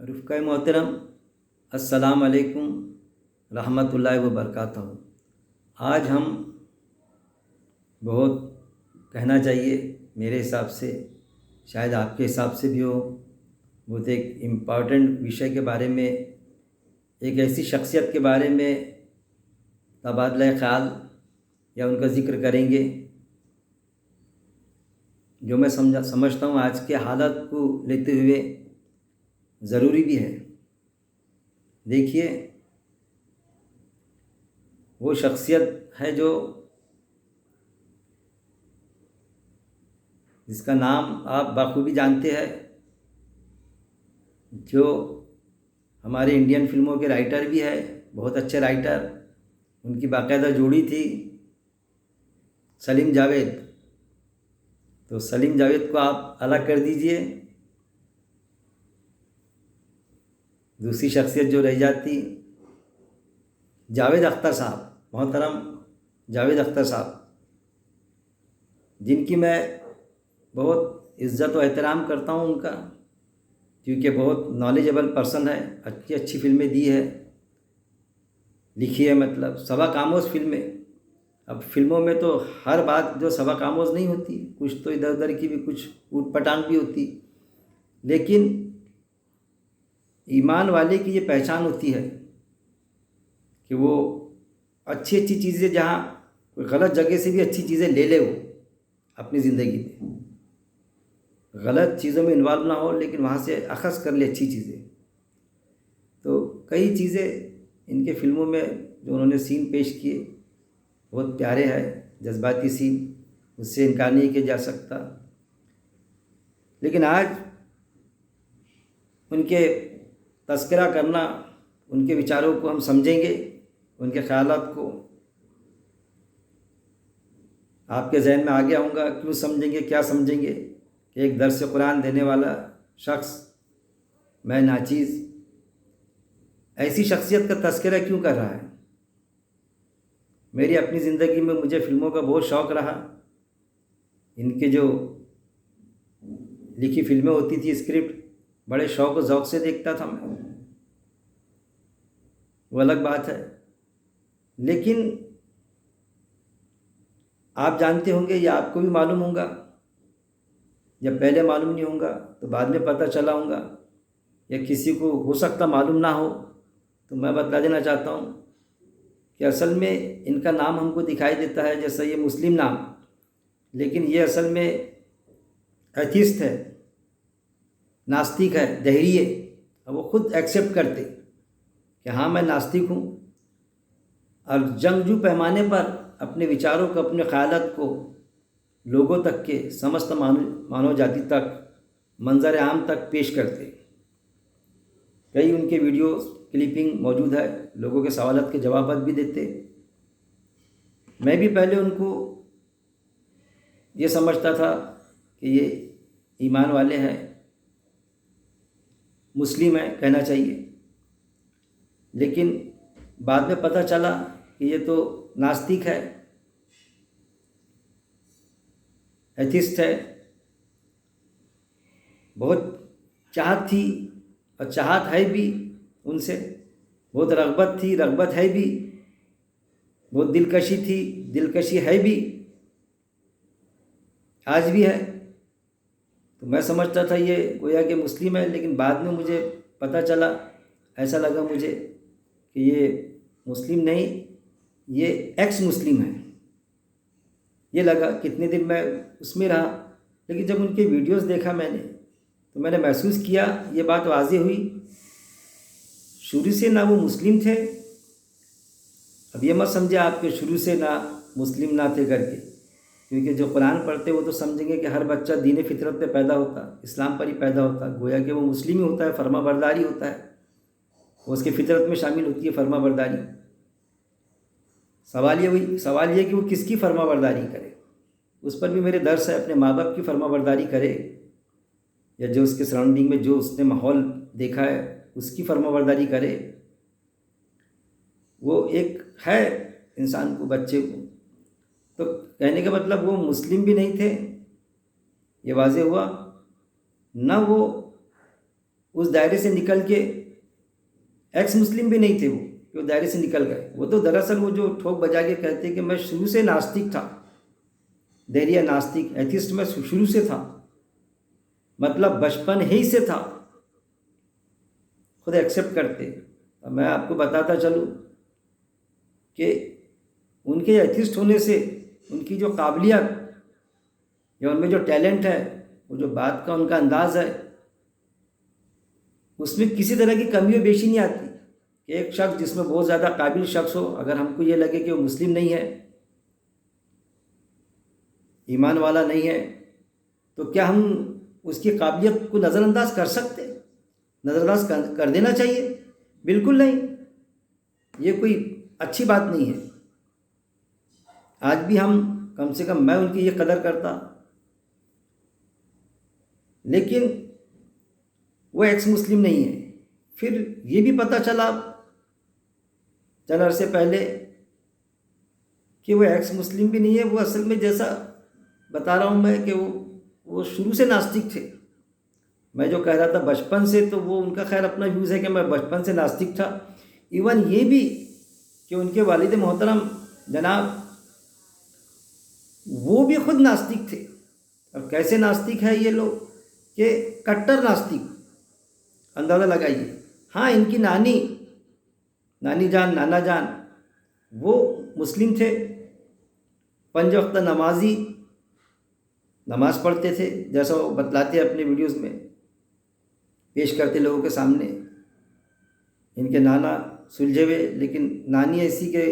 رفقۂ محترم، السلام علیکم رحمۃ اللہ وبرکاتہ۔ آج ہم بہت کہنا چاہیے، میرے حساب سے شاید آپ کے حساب سے بھی ہو، بہت ایک امپورٹنٹ وشے کے بارے میں، ایک ایسی شخصیت کے بارے میں تبادلہ خیال یا ان کا ذکر کریں گے جو میں سمجھتا ہوں آج کے حالت کو لیتے ہوئے ضروری بھی ہے۔ دیکھیے، وہ شخصیت ہے جس کا نام آپ بخوبی جانتے ہیں، جو ہمارے انڈین فلموں کے رائٹر بھی ہے، بہت اچھے رائٹر۔ ان کی باقاعدہ جوڑی تھی سلیم جاوید۔ تو سلیم جاوید کو آپ الگ کر دیجئے، دوسری شخصیت جو رہ جاتی جاوید اختر صاحب، محترم جاوید اختر صاحب، جن کی میں بہت عزت و احترام کرتا ہوں ان کا، کیونکہ بہت نالجبل پرسن ہے، اچھی فلمیں دی ہے، لکھی ہے، مطلب سبق آموز فلمیں۔ اب فلموں میں تو ہر بات جو سبق آموز نہیں ہوتی، کچھ تو ادھر ادھر کی بھی، کچھ اوٹ پٹانگ بھی ہوتی، لیکن ایمان والے کی یہ پہچان ہوتی ہے کہ وہ اچھی چیزیں، جہاں کوئی غلط جگہ سے بھی اچھی چیزیں لے لے، وہ اپنی زندگی میں غلط چیزوں میں انوالو نہ ہو، لیکن وہاں سے اخذ کر لے اچھی چیزیں۔ تو کئی چیزیں ان کے فلموں میں جو انہوں نے سین پیش کیے بہت پیارے ہیں، جذباتی سین، اس سے انکار نہیں کیا جا سکتا۔ لیکن آج ان کے تذکرہ کرنا، ان کے وچاروں کو ہم سمجھیں گے، ان کے خیالات کو آپ کے ذہن میں آ گیا ہوں گا۔ کیوں سمجھیں گے، کیا سمجھیں گے کہ ایک درس قرآن دینے والا شخص، میں ناچیز، ایسی شخصیت کا تذکرہ کیوں کر رہا ہے۔ میری اپنی زندگی میں مجھے فلموں کا بہت شوق رہا۔ ان کے جو لکھی فلمیں ہوتی تھی، اسکرپٹ، بڑے شوق و ذوق سے دیکھتا تھا میں، وہ الگ بات ہے۔ لیکن آپ جانتے ہوں گے، یا آپ کو بھی معلوم ہوگا، یا پہلے معلوم نہیں ہوگا تو بعد میں پتہ چلا ہوگا، یا کسی کو ہو سکتا معلوم نہ ہو، تو میں بتلا دینا چاہتا ہوں کہ اصل میں ان کا نام ہم کو دکھائی دیتا ہے جیسا یہ مسلم نام، لیکن یہ اصل میں ایتھیسٹ ہے، ناستک ہے، دہری ہے۔ اور وہ خود ایکسیپٹ کرتے کہ ہاں میں ناستک ہوں، اور جنگجو پیمانے پر اپنے وچاروں کو، اپنے خیالات کو لوگوں تک کے، سمست مانو جاتی تک، منظر عام تک پیش کرتے۔ کئی ان کے ویڈیوز کلپنگ موجود ہے، لوگوں کے سوالات کے جوابات بھی دیتے۔ میں بھی پہلے ان کو یہ سمجھتا تھا کہ یہ ایمان والے ہیں، مسلم ہیں کہنا چاہیے، لیکن بعد میں پتہ چلا کہ یہ تو ناستک ہے، ایتھیسٹ ہے۔ بہت چاہت تھی، اور چاہت ہے بھی ان سے، بہت رغبت تھی، رغبت ہے بھی، بہت دلکشی تھی، دلکشی ہے بھی، آج بھی ہے۔ تو میں سمجھتا تھا یہ گویا کہ مسلم ہے، لیکن بعد میں مجھے پتہ چلا، ایسا لگا مجھے کہ یہ مسلم نہیں، یہ ایکس مسلم ہے۔ یہ لگا، کتنے دن میں اس میں رہا، لیکن جب ان کے ویڈیوز دیکھا میں نے، تو میں نے محسوس کیا، یہ بات واضح ہوئی، شروع سے نہ وہ مسلم تھے۔ اب یہ مت سمجھے آپ کے شروع سے نہ مسلم نہ تھے کر کے، کیونکہ جو قرآن پڑھتے وہ تو سمجھیں گے کہ ہر بچہ دین فطرت پہ پیدا ہوتا، اسلام پر ہی پیدا ہوتا، گویا کہ وہ مسلم ہی ہوتا ہے، فرما برداری ہوتا ہے، وہ اس کی فطرت میں شامل ہوتی ہے فرما برداری۔ سوال یہ کہ وہ کس کی فرما برداری کرے۔ اس پر بھی میرے درس ہے، اپنے ماں باپ کی فرما برداری کرے، یا جو اس کے سراؤنڈنگ میں جو اس نے ماحول دیکھا ہے اس کی فرما برداری کرے۔ وہ ایک ہے انسان کو، بچے کو۔ تو کہنے کا مطلب وہ مسلم بھی نہیں تھے، یہ واضح ہوا، نہ وہ اس دائرے سے نکل کے ایکس مسلم بھی نہیں تھے وہ کہ وہ دائرے سے نکل گئے. وہ تو دراصل وہ جو ٹھوک بجا کے کہتے کہ میں شروع سے ناستک تھا، دہریہ ناستک ایتھیسٹ میں شروع سے تھا، مطلب بچپن ہی سے تھا، خود ایکسیپٹ کرتے. میں آپ کو بتاتا چلوں کہ ان کے ایتھیسٹ ہونے سے ان کی جو قابلیت یا ان میں جو ٹیلنٹ ہے، وہ جو بات کا ان کا انداز ہے، اس میں کسی طرح کی کمی و بیشی نہیں آتی. کہ ایک شخص جس میں بہت زیادہ قابل شخص ہو، اگر ہم کو یہ لگے کہ وہ مسلم نہیں ہے، ایمان والا نہیں ہے، تو کیا ہم اس کی قابلیت کو نظر انداز کر سکتے؟ نظر انداز کر دینا چاہیے؟ بالکل نہیں. یہ کوئی اچھی بات نہیں ہے. آج بھی ہم، کم سے کم میں ان کی یہ قدر کرتا. لیکن وہ ایکس مسلم نہیں ہے. پھر یہ بھی پتہ چلا چند عرصے پہلے کہ وہ ایکس مسلم بھی نہیں ہے، وہ اصل میں جیسا بتا رہا ہوں میں کہ وہ شروع سے ناستک تھے. میں جو کہہ رہا تھا بچپن سے، تو وہ ان کا خیر اپنا ویوز ہے کہ میں بچپن سے ناستک تھا. ایون یہ بھی کہ ان کے والد محترم جناب وہ بھی خود ناستک تھے. اور کیسے ناستک ہے یہ لوگ کہ کٹر ناستک، اندازہ لگائیے. ہاں، ان کی نانی جان، نانا جان وہ مسلم تھے، 5 وقت نمازی، نماز پڑھتے تھے، جیسا وہ بتلاتے ہیں اپنے ویڈیوز میں، پیش کرتے لوگوں کے سامنے. ان کے نانا سلجھے ہوئے، لیکن نانی ایسی کہ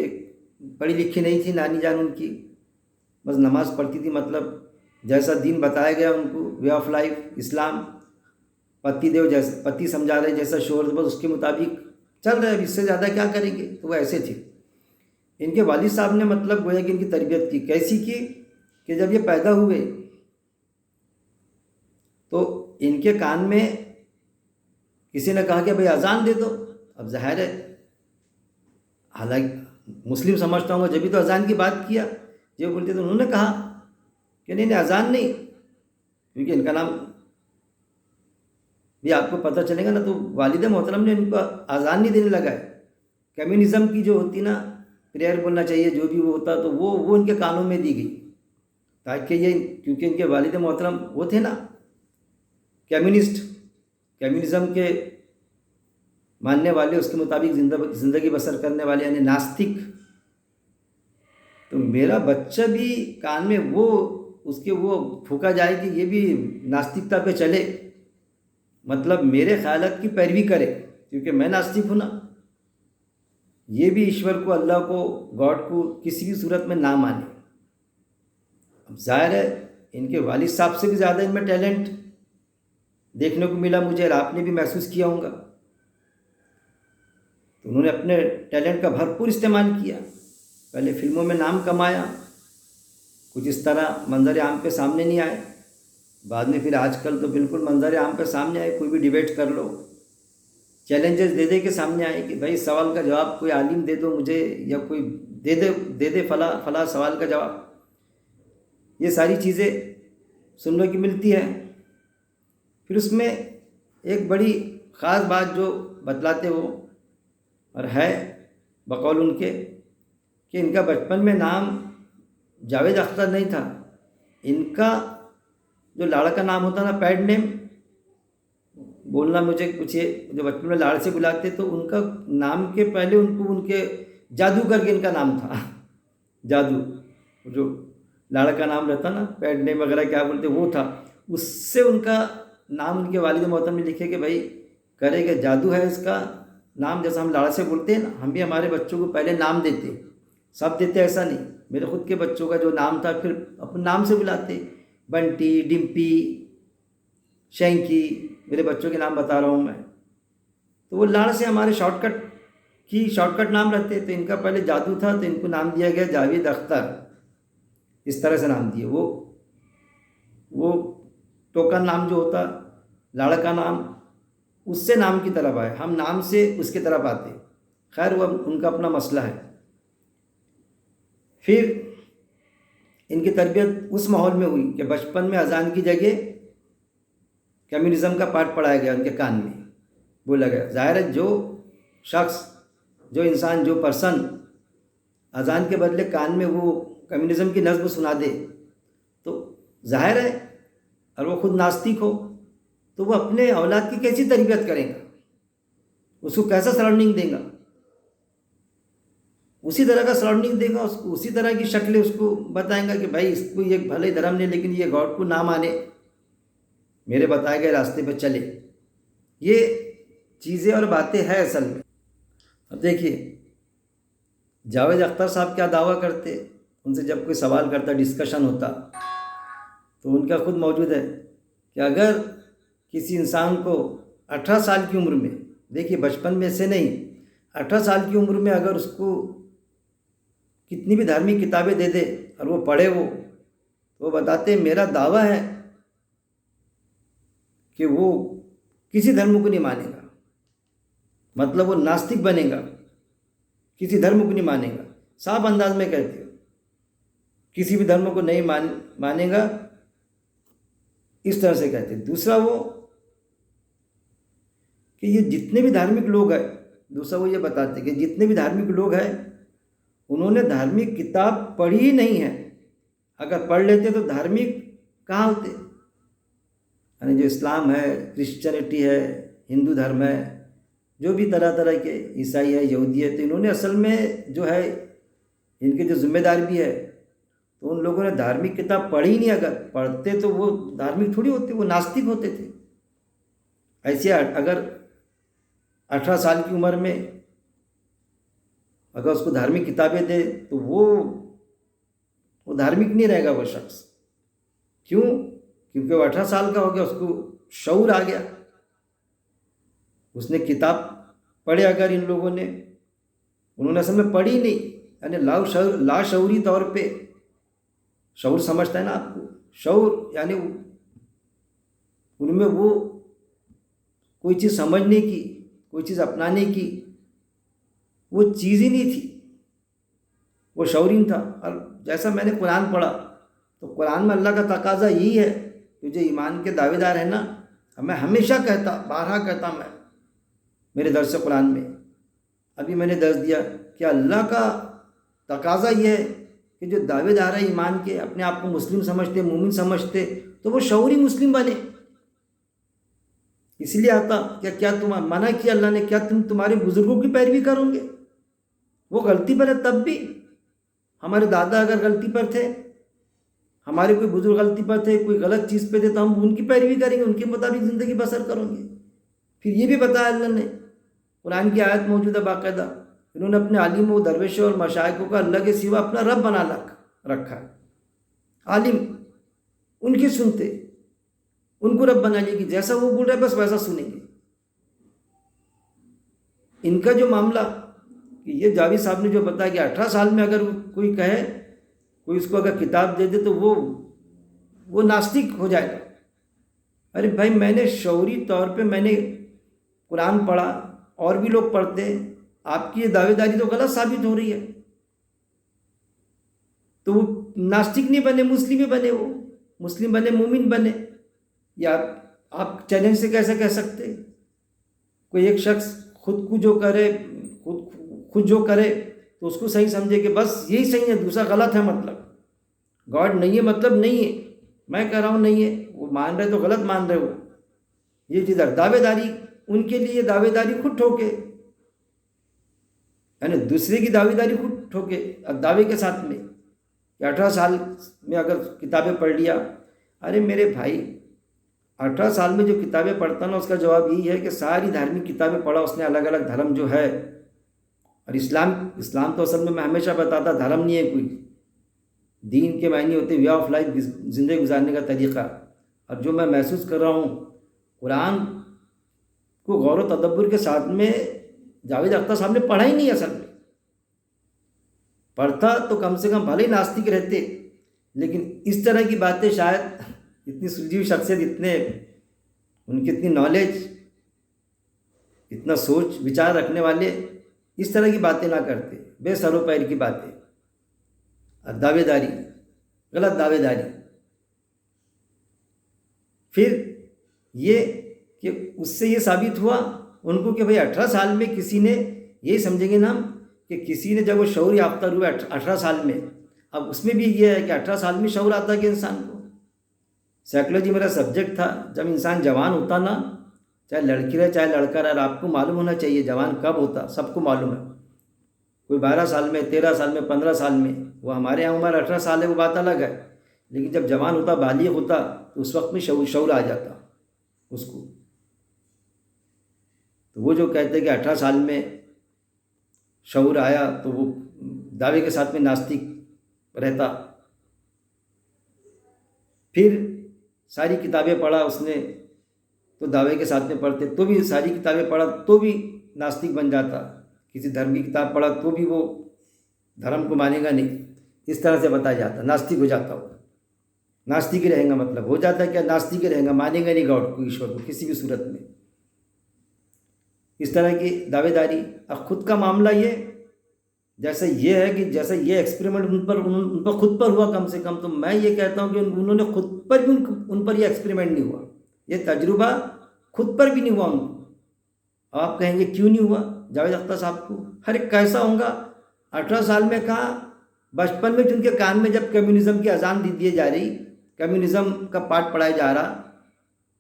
پڑھی لکھی نہیں تھی نانی جان ان کی، بس نماز پڑھتی تھی. مطلب جیسا دین بتایا گیا ان کو، وے آف لائف اسلام، پتی دیو جیسے پتی سمجھا رہے جیسا شوہر، بس اس کے مطابق چل رہے. اب اس سے زیادہ کیا کریں گے؟ تو وہ ایسے تھے. ان کے والد صاحب نے مطلب گویا کہ ان کی تربیت کی، کیسی کی کہ جب یہ پیدا ہوئے تو ان کے کان میں کسی نے کہا کہ بھئی اذان دے دو. اب ظاہر ہے، حالانکہ مسلم سمجھتا ہوں جبھی تو اذان کی بات کیا. جو بولتے تو انہوں نے کہا کہ نہیں اذان نہیں، کیونکہ ان کا نام بھی آپ کو پتہ چلے گا نا. تو والد محترم نے ان کو اذان نہیں دینے لگا ہے. کمیونزم کی جو ہوتی نا، پریئر بولنا چاہیے، جو بھی وہ ہوتا، تو وہ ان کے کانوں میں دی گئی، تاکہ یہ، کیونکہ ان کے والد محترم وہ تھے نا کمیونسٹ، کمیونزم کے ماننے والے، اس کے مطابق زندگی بسر کرنے والے، یعنی ناستک. تو میرا بچہ بھی کان میں وہ اس کے وہ پھونکا جائے کہ یہ بھی ناستکتا پہ چلے، مطلب میرے خیالات کی پیروی کرے، کیونکہ میں ناستک ہوں نا. یہ بھی ایشور کو، اللہ کو، گاڈ کو کسی بھی صورت میں نہ مانے. اب ظاہر ہے ان کے والد صاحب سے بھی زیادہ ان میں ٹیلنٹ دیکھنے کو ملا مجھے، اور آپ نے بھی محسوس کیا ہوگا. تو انہوں نے اپنے ٹیلنٹ کا بھرپور استعمال کیا. پہلے فلموں میں نام کمایا، کچھ اس طرح منظر عام پہ سامنے نہیں آئے. بعد میں پھر آج کل تو بالکل منظر عام پہ سامنے آئے. کوئی بھی ڈیبیٹ کر لو، چیلنجز دے کے سامنے آئے کہ بھائی سوال کا جواب کوئی عالم دے دو مجھے، یا کوئی دے دے فلاں سوال کا جواب. یہ ساری چیزیں سننے کی ملتی ہے. پھر اس میں ایک بڑی خاص بات جو بتلاتے وہ، اور ہے بقول ان کے، کہ ان کا بچپن میں نام جاوید اختر نہیں تھا. ان کا جو لاڑا کا نام ہوتا نا، پیڈ نیم، بولنا مجھے کچھ یہ جو بچپن میں لاڑ سے بلاتے، تو ان کا نام کے پہلے ان کے جادو کر کے ان کا نام تھا. جادو، جو لاڑا کا نام رہتا نا، پیڈ نیم وغیرہ کیا بولتے، وہ تھا. اس سے ان کا نام ان کے والد محترم نے لکھے کہ بھائی کرے کہ جادو ہے اس کا نام. جیسا ہم لاڑا سے بولتے ہیں نا، ہم بھی ہمارے بچوں کو پہلے نام دیتے، سب دیتے ایسا نہیں. میرے خود کے بچوں کا جو نام تھا پھر اپنے نام سے بلاتے، بنٹی، ڈمپی، شینکی، میرے بچوں کے نام بتا رہا ہوں میں. تو وہ لاڑ سے ہمارے شارٹ کٹ نام رہتے. تو ان کا پہلے جادو تھا، تو ان کو نام دیا گیا جاوید اختر. اس طرح سے نام دیے. وہ ٹوکن نام جو ہوتا لاڑا کا نام، اس سے نام کی طرف آئے. ہم نام سے اس کی طرف آتے. خیر وہ ان کا اپنا مسئلہ ہے. پھر ان کی تربیت اس ماحول میں ہوئی کہ بچپن میں اذان کی جگہ کمیونزم کا پارٹ پڑھایا گیا ان کے کان میں. بولا گیا. ظاہر ہے جو شخص، جو انسان، جو پرسن اذان کے بدلے کان میں وہ کمیونزم کی نظم سنا دے تو ظاہر ہے، اور وہ خود ناستک ہو تو وہ اپنے اولاد کی کیسی تربیت کرے گا، اس کو کیسا سراؤنڈنگ دے گا؟ اسی طرح کا سراؤنڈنگ دے گا اس کو، اسی طرح کی شکلیں اس کو بتائیں گا کہ بھائی اس کو یہ بھلے دھرم نہیں لیکن یہ گاڈ کو نہ مانے، میرے بتائے گئے راستے پہ چلے. یہ چیزیں اور باتیں ہیں اصل میں. اب دیکھیے جاوید اختر صاحب کیا دعویٰ کرتے، ان سے جب کوئی سوال کرتا، ڈسکشن ہوتا، تو ان کا خود موجود ہے کہ اگر کسی انسان کو 18 سال کی عمر میں، دیکھیے بچپن میں سے نہیں، 18 سال کی عمر میں اگر اس کو کتنی بھی دھارمک کتابیں دے دے اور وہ پڑھے، وہ بتاتے ہیں میرا دعویٰ ہے کہ وہ کسی دھرم کو نہیں مانے گا، مطلب وہ ناستک بنے گا، کسی دھرم کو نہیں مانے گا. صاف انداز میں کہتے ہو کسی بھی دھرم کو نہیں مانے گا، اس طرح سے کہتے ہیں. دوسرا وہ کہ یہ جتنے بھی دھارمک لوگ ہیں، دوسرا وہ یہ بتاتے کہ جتنے بھی دھارمک لوگ ہیں انہوں نے دھارمک کتاب پڑھی ہی نہیں ہے. اگر پڑھ لیتے تو دھارمک کہاں ہوتے؟ یعنی جو اسلام ہے، کرسچینٹی ہے، ہندو دھرم ہے، جو بھی طرح طرح کے، عیسائی ہے، یہودی ہے، تو انہوں نے اصل میں جو ہے ان کے جو ذمہ دار بھی ہے تو ان لوگوں نے دھارمک کتاب پڑھی نہیں. اگر پڑھتے تو وہ دھارمک تھوڑی ہوتے، وہ ناستک ہوتے تھے. ایسے اگر 18 سال کی عمر میں اگر اس کو دھارمک کتابیں دے تو وہ دھارمک نہیں رہے گا وہ شخص. کیوں؟ کیونکہ وہ 18 سال کا ہو گیا، اس کو شعور آ گیا، اس نے کتاب پڑھے. اگر ان لوگوں نے، انہوں نے اصل میں پڑھی نہیں، یعنی لاشعوری طور پہ، شعور سمجھتا ہے نا آپ کو، شعور یعنی ان میں وہ کوئی چیز سمجھنے کی، کوئی چیز اپنانے کی وہ چیز ہی نہیں تھی، وہ شعور ہی تھا. اور جیسا میں نے قرآن پڑھا تو قرآن میں اللہ کا تقاضا یہی ہے کہ جو ایمان کے دعوے دار ہیں نا، میں ہمیشہ کہتا، بارہا کہتا میں میرے درس قرآن میں، ابھی میں نے درس دیا کہ اللہ کا تقاضا یہ ہے کہ جو دعوے دار ہیں ایمان کے، اپنے آپ کو مسلم سمجھتے، مومن سمجھتے، تو وہ شعوری مسلم بنے. اس لیے آتا کیا تم منع کیا اللہ نے، کیا تم تمہارے بزرگوں کی پیروی کرو گے؟ وہ غلطی پر ہے تب بھی، ہمارے دادا اگر غلطی پر تھے، ہمارے کوئی بزرگ غلطی پر تھے، کوئی غلط چیز پہ تھے، تو ہم ان کی پیروی کریں گے، ان کے مطابق زندگی بسر کریں گے. پھر یہ بھی بتایا اللہ نے، قرآن کی آیت موجود ہے باقاعدہ، انہوں نے اپنے عالم و درویشوں اور مشائخوں کا اللہ کے سوا اپنا رب بنا رکھا ہے. عالم ان کی سنتے، ان کو رب بنا لیا کہ جیسا وہ بول رہا ہے بس ویسا سنیں گے. ان کا جو معاملہ کہ یہ جاوید صاحب نے جو بتایا کہ 18 سال میں اگر کوئی کہے، کوئی اس کو اگر کتاب دے دے تو وہ ناستک ہو جائے گا. ارے بھائی میں نے شعوری طور پہ میں نے قرآن پڑھا، اور بھی لوگ پڑھتے ہیں، آپ کی یہ دعوے داری تو غلط ثابت ہو رہی ہے. تو وہ ناستک نہیں بنے، مسلم ہی بنے، وہ مسلم بنے، مومن بنے. یا آپ چیلنج سے کیسے کہہ سکتے؟ کوئی ایک شخص خود کو جو کرے، خود جو کرے تو اس کو صحیح سمجھے کہ بس یہی صحیح ہے، دوسرا غلط ہے، مطلب گاڈ نہیں ہے، مطلب نہیں ہے، میں کہہ رہا ہوں نہیں ہے، وہ مان رہے تو غلط مان رہے. وہ یہ چیز دعوے داری، ان کے لیے دعوے داری خود ٹھوکے، یعنی دوسرے کی دعوے داری خود ٹھوکے. اب دعوے کے ساتھ میں کہ 18 سال میں اگر کتابیں پڑھ لیا، ارے میرے بھائی 18 سال میں جو کتابیں پڑھتا نا، اس کا جواب یہی ہے کہ ساری دھارمک کتابیں پڑھا اس نے، الگ الگ دھرم جو ہے. اور اسلام تو اصل میں ہمیشہ بتاتا دھرم نہیں ہے کوئی، دین کے معنی ہوتے وے آف لائف، زندگی گزارنے کا طریقہ. اور جو میں محسوس کر رہا ہوں، قرآن کو غور و تدبر کے ساتھ میں جاوید اختر صاحب نے پڑھا ہی نہیں. اصل میں پڑھتا تو کم سے کم بھلے ہی ناستک رہتے، لیکن اس طرح کی باتیں شاید اتنی سلجھی ہوئی شخصیت، ان کی اتنی نالج، اتنا سوچ وچار رکھنے والے اس طرح کی باتیں نہ کرتے، بے سر و پیر کی باتیں، دعوے داری، غلط دعوے داری. پھر یہ کہ اس سے یہ ثابت ہوا ان کو کہ بھئی 18 سال میں کسی نے، یہی سمجھیں گے نا ہم کہ کسی نے جب وہ شعور یافتہ ہوئے 18 سال میں، اب اس میں بھی یہ ہے کہ 18 سال میں شعور آتا ہے کہ انسان کو. سائیکلوجی میرا سبجیکٹ تھا. جب انسان جوان ہوتا نا، چاہے لڑکی رہے چاہے لڑکا رہے، آپ کو معلوم ہونا چاہیے جوان کب ہوتا، سب کو معلوم ہے. کوئی 12 سال میں، 13 سال میں، 15 سال میں، وہ ہمارے یہاں عمر 18 سال ہے، وہ بات الگ ہے. لیکن جب جوان ہوتا، بالغ ہوتا، تو اس وقت میں شعور آ جاتا اس کو. تو وہ جو کہتے ہیں کہ 18 سال میں شعور آیا، تو وہ دعوے کے ساتھ میں ناستک رہتا. پھر ساری کتابیں پڑھا اس نے تو دعوے کے ساتھ میں پڑھتے، تو بھی ساری کتابیں پڑھا تو بھی ناستک بن جاتا. کسی دھرم کی کتاب پڑھا تو بھی وہ دھرم کو مانے گا نہیں. اس طرح سے بتایا جاتا، ناستک ہو جاتا. وہ ناستک ہی رہیں گا، مطلب ہو جاتا ہے کیا، ناستک ہی رہیں گا، مانیں گا نہیں گاڈ کو، ایشور کو کسی بھی صورت میں. اس طرح کی دعوے داری. اب خود کا معاملہ یہ جیسا یہ ہے کہ جیسا یہ ایکسپریمنٹ ان پر خود پر ہوا کم سے کم، تو میں یہ کہتا ہوں کہ انہوں نے خود پر بھی ان پر یہ ایکسپریمنٹ نہیں ہوا، یہ تجربہ خود پر بھی نہیں ہوا ان کو. آپ کہیں گے کیوں نہیں ہوا جاوید اختر صاحب کو؟ ہر ایک کیسا ہوں گا 18 سال میں کہا، بچپن میں جن کے کان میں جب کمیونزم کی اذان دی جا رہی، کمیونزم کا پاٹ پڑھایا جا رہا،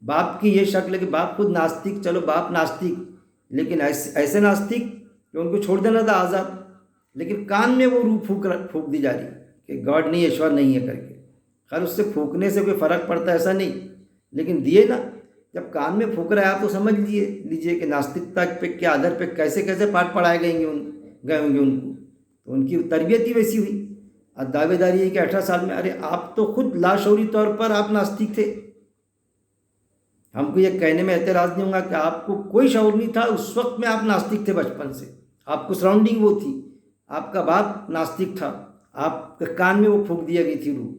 باپ کی یہ شکل ہے کہ باپ خود ناستک، چلو باپ ناستک، لیکن ایسے ناستک کہ ان کو چھوڑ دینا تھا آزاد، لیکن کان میں وہ روح پھونک دی جا رہی کہ گاڈ نہیں، ایشور نہیں ہے کر کے. خیر اس سے پھونکنے سے کوئی فرق پڑتا ایسا نہیں، لیکن دیے نا، جب کان میں پھونک رہا ہے آپ تو سمجھ لیجئے کہ ناستکتا پہ کے آدھر پہ کیسے پاٹ پڑھائے گئے ہوں گے ان کو. تو ان کی تربیت ہی ویسی ہوئی. اور دعوے داری ہے کہ 18 سال میں، ارے آپ تو خود لاشعوری طور پر آپ ناستک تھے. ہم کو یہ کہنے میں اعتراض نہیں ہوگا کہ آپ کو کوئی شعور نہیں تھا اس وقت میں، آپ ناستک تھے بچپن سے، آپ کو سراؤنڈنگ وہ تھی، آپ کا باپ ناستک تھا، آپ کے کان میں وہ پھونک دی گئی تھی روح.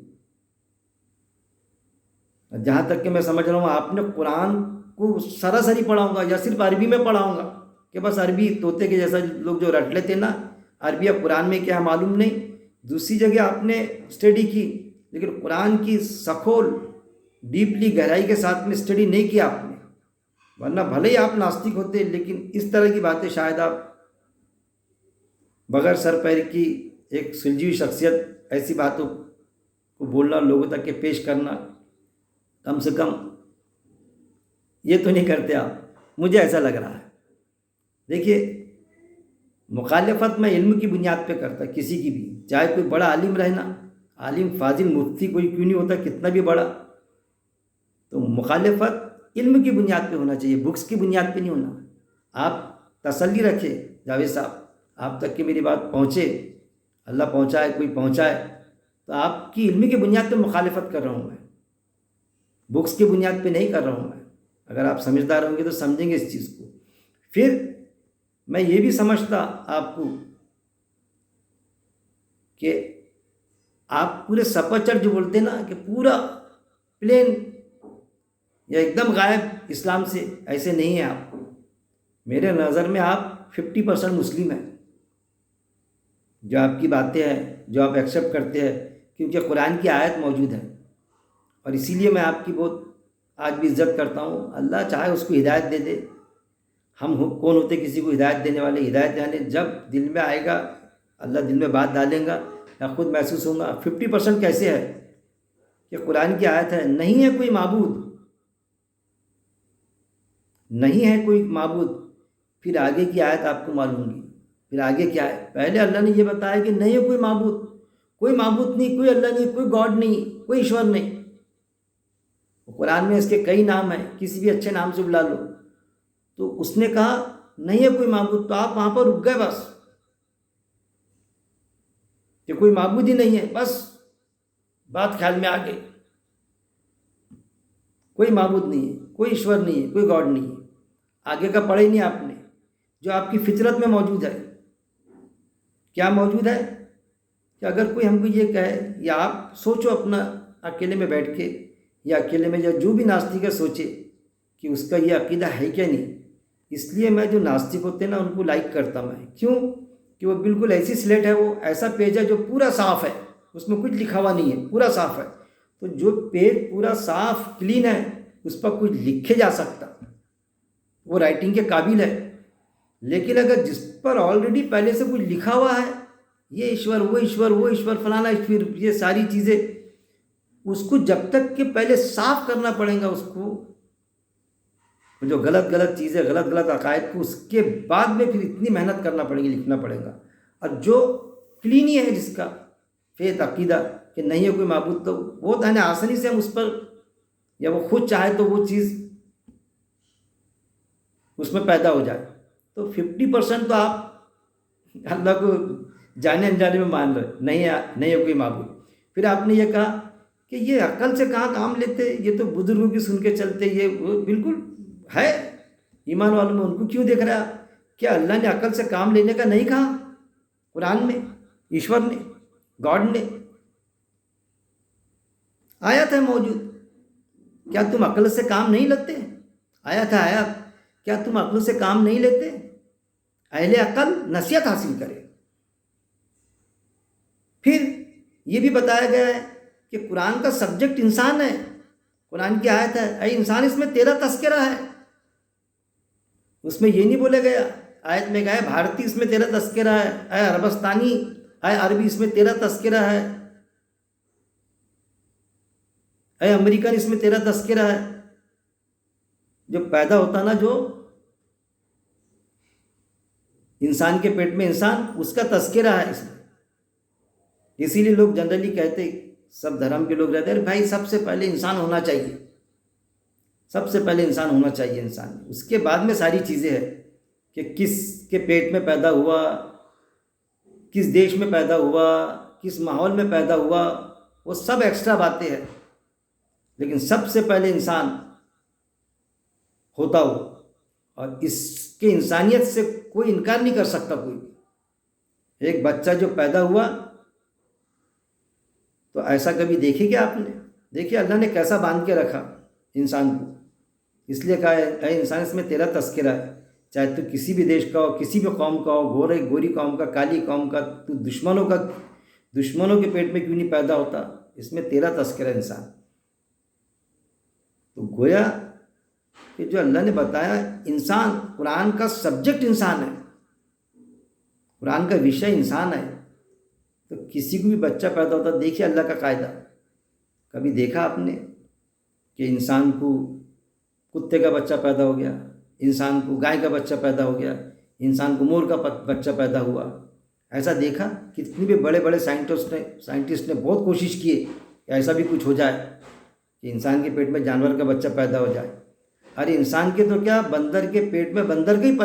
جہاں تک کہ میں سمجھ رہا ہوں آپ نے قرآن کو سراسری پڑھا ہوگا یا صرف عربی میں پڑھا ہوگا، کہ بس عربی طوطے کے جیسا لوگ جو رٹ لیتے نا، عربی اب قرآن میں کیا معلوم نہیں. دوسری جگہ آپ نے اسٹڈی کی، لیکن قرآن کی سخول ڈیپلی گہرائی کے ساتھ میں اسٹڈی نہیں کیا آپ نے، ورنہ بھلے ہی آپ ناستک ہوتے، لیکن اس طرح کی باتیں شاید آپ بغیر سر پیر کی ایک سلجھی ہوئی شخصیت ایسی باتوں کو بولنا، لوگوں تک کے پیش کرنا، کم سے کم یہ تو نہیں کرتے آپ. مجھے ایسا لگ رہا ہے. دیکھیے، مخالفت میں علم کی بنیاد پہ کرتا کسی کی بھی، چاہے کوئی بڑا عالم رہنا، عالم فاضل مفتی کوئی کیوں نہیں ہوتا، کتنا بھی بڑا، تو مخالفت علم کی بنیاد پہ ہونا چاہیے، بکس کی بنیاد پہ نہیں ہونا. آپ تسلی رکھے جاوید صاحب، آپ تک کہ میری بات پہنچے، اللہ پہنچائے، کوئی پہنچائے، تو آپ کی علمی کی بنیاد پہ مخالفت کر رہا ہوں میں، بکس کی بنیاد پہ نہیں کر رہا ہوں میں. اگر آپ سمجھدار ہوں گے تو سمجھیں گے اس چیز کو. پھر میں یہ بھی سمجھتا آپ کو کہ آپ پورے سپچر جو بولتے ہیں نا کہ پورا پلین یا ایک دم غائب اسلام سے، ایسے نہیں ہیں آپ. میرے نظر میں آپ 50% مسلم ہیں، جو آپ کی باتیں ہیں، جو آپ ایکسیپٹ کرتے ہیں، کیونکہ قرآن کی آیت موجود ہے، اور اسی لیے میں آپ کی بہت آج بھی عزت کرتا ہوں. اللہ چاہے اس کو ہدایت دے دے. ہم کون ہوتے کسی کو ہدایت دینے والے؟ ہدایت یعنی جب دل میں آئے گا، اللہ دل میں بات ڈالیں گا، یا خود محسوس ہوں گا. 50% کیسے ہے کہ قرآن کی آیت ہے، نہیں ہے کوئی معبود، نہیں ہے کوئی معبود. پھر آگے کی آیت آپ کو معلوم ہوگی. پھر آگے کیا ہے؟ پہلے اللہ نے یہ بتایا کہ نہیں ہے کوئی معبود، کوئی معبود نہیں، کوئی اللہ نہیں، کوئی گاڈ نہیں، کوئی ایشور نہیں. قرآن میں اس کے کئی نام ہیں، کسی بھی اچھے نام سے بلا لو. تو اس نے کہا نہیں ہے کوئی معبود، تو آپ وہاں پر رک گئے بس، کہ کوئی معبود ہی نہیں ہے، بس بات خیال میں آ گئی. کوئی معبود نہیں ہے، کوئی ایشور نہیں ہے، کوئی گاڈ نہیں ہے. آگے کا پڑھا ہی نہیں آپ نے، جو آپ کی فطرت میں موجود ہے. کیا موجود ہے؟ کہ اگر کوئی ہم کو یہ کہے، یا آپ سوچو اپنا اکیلے میں بیٹھ کے، یا اکیلے میں جو بھی ناستک ہے سوچے کہ اس کا یہ عقیدہ ہے کیا نہیں. اس لیے میں جو ناستک ہوتے ہیں نا ان کو لائک کرتا میں. کیوں؟ کہ وہ بالکل ایسی سلیٹ ہے، وہ ایسا پیج ہے جو پورا صاف ہے، اس میں کچھ لکھا ہوا نہیں ہے، پورا صاف ہے. تو جو پیج پورا صاف کلین ہے، اس پر کچھ لکھے جا سکتا، وہ رائٹنگ کے قابل ہے، لیکن اگر جس پر آلریڈی پہلے سے کچھ لکھا ہوا ہے، یہ ایشور وہ ایشور وہ ایشور فلانا ایشور، یہ ساری چیزیں، اس کو جب تک کہ پہلے صاف کرنا پڑے گا، اس کو جو غلط غلط چیزیں، غلط غلط عقائد کو، اس کے بعد میں پھر اتنی محنت کرنا پڑے گی، لکھنا پڑے گا۔ اور جو کلین ہی ہے، جس کا فیت عقیدہ کہ نہیں ہے کوئی معبود، تو وہ تو ہے نا آسانی سے ہم اس پر، یا وہ خود چاہے تو وہ چیز اس میں پیدا ہو جائے۔ تو 50% تو آپ اللہ کو جانے انجانے میں مان رہے، نہیں ہے کوئی معبود۔ پھر آپ نے یہ کہا کہ یہ عقل سے کہاں کام لیتے، یہ تو بزرگوں کی سن کے چلتے، یہ بالکل ہے ایمان والوں میں، ان کو کیوں دیکھ رہا ہے آپ؟ کیا اللہ نے عقل سے کام لینے کا نہیں کہا قرآن میں؟ ایشور نے، گاڈ نے آیت ہے موجود، کیا تم عقل سے کام نہیں لیتے؟ آیت ہے آیت، کیا تم عقل سے کام نہیں لیتے؟ اہل عقل نصیحت حاصل کرے۔ پھر یہ بھی بتایا گیا ہے کہ قرآن کا سبجیکٹ انسان ہے۔ قرآن کی آیت ہے، اے انسان اس میں تیرا تذکرہ ہے۔ اس میں یہ نہیں بولے گیا، آیت میں کہا ہے بھارتی اس میں تیرا تذکرہ ہے، اے عربستانی، اے عربی اس میں تیرا تذکرہ ہے، اے امریکن اس میں تیرا تذکرہ ہے۔ جو پیدا ہوتا نا، جو انسان کے پیٹ میں انسان، اس کا تذکرہ ہے اس میں۔ اسی لیے لوگ جنرلی کہتے، سب دھرم کے لوگ رہتے ہیں، بھائی سب سے پہلے انسان ہونا چاہیے، سب سے پہلے انسان ہونا چاہیے انسان، اس کے بعد میں ساری چیزیں ہیں کہ کس کے پیٹ میں پیدا ہوا، کس دیش میں پیدا ہوا، کس ماحول میں پیدا ہوا، وہ سب ایکسٹرا باتیں ہیں، لیکن سب سے پہلے انسان ہوتا ہو، اور اس کے انسانیت سے کوئی انکار نہیں کر سکتا کوئی۔ ایک بچہ جو پیدا ہوا، تو ایسا کبھی دیکھی کیا آپ نے؟ دیکھیے اللہ نے کیسا باندھ کے رکھا انسان کو، اس لیے کہا ہے اے انسان اس میں تیرا تذکرہ ہے، چاہے تو کسی بھی دیش کا ہو، کسی بھی قوم کا ہو، گوری قوم کا، کالی قوم کا، تو دشمنوں کے پیٹ میں کیوں نہیں پیدا ہوتا، اس میں تیرا تذکرہ انسان۔ تو گویا کہ جو اللہ نے بتایا انسان، قرآن کا سبجیکٹ انسان ہے، قرآن کا وشے انسان ہے۔ تو کسی کو بھی بچہ پیدا ہوتا، دیکھیے اللہ کا قاعدہ، کبھی دیکھا آپ نے کہ انسان کو کتے کا بچہ پیدا ہو گیا، انسان کو گائے کا بچہ پیدا ہو گیا، انسان کو مور کا بچہ پیدا ہوا؟ ایسا دیکھا؟ کتنی بھی بڑے بڑے سائنٹسٹ نے بہت کوشش کی کہ ایسا بھی کچھ ہو جائے کہ انسان کے پیٹ میں جانور کا بچہ پیدا ہو جائے۔ ارے انسان کے تو کیا، بندر کے پیٹ میں بندر کا ہی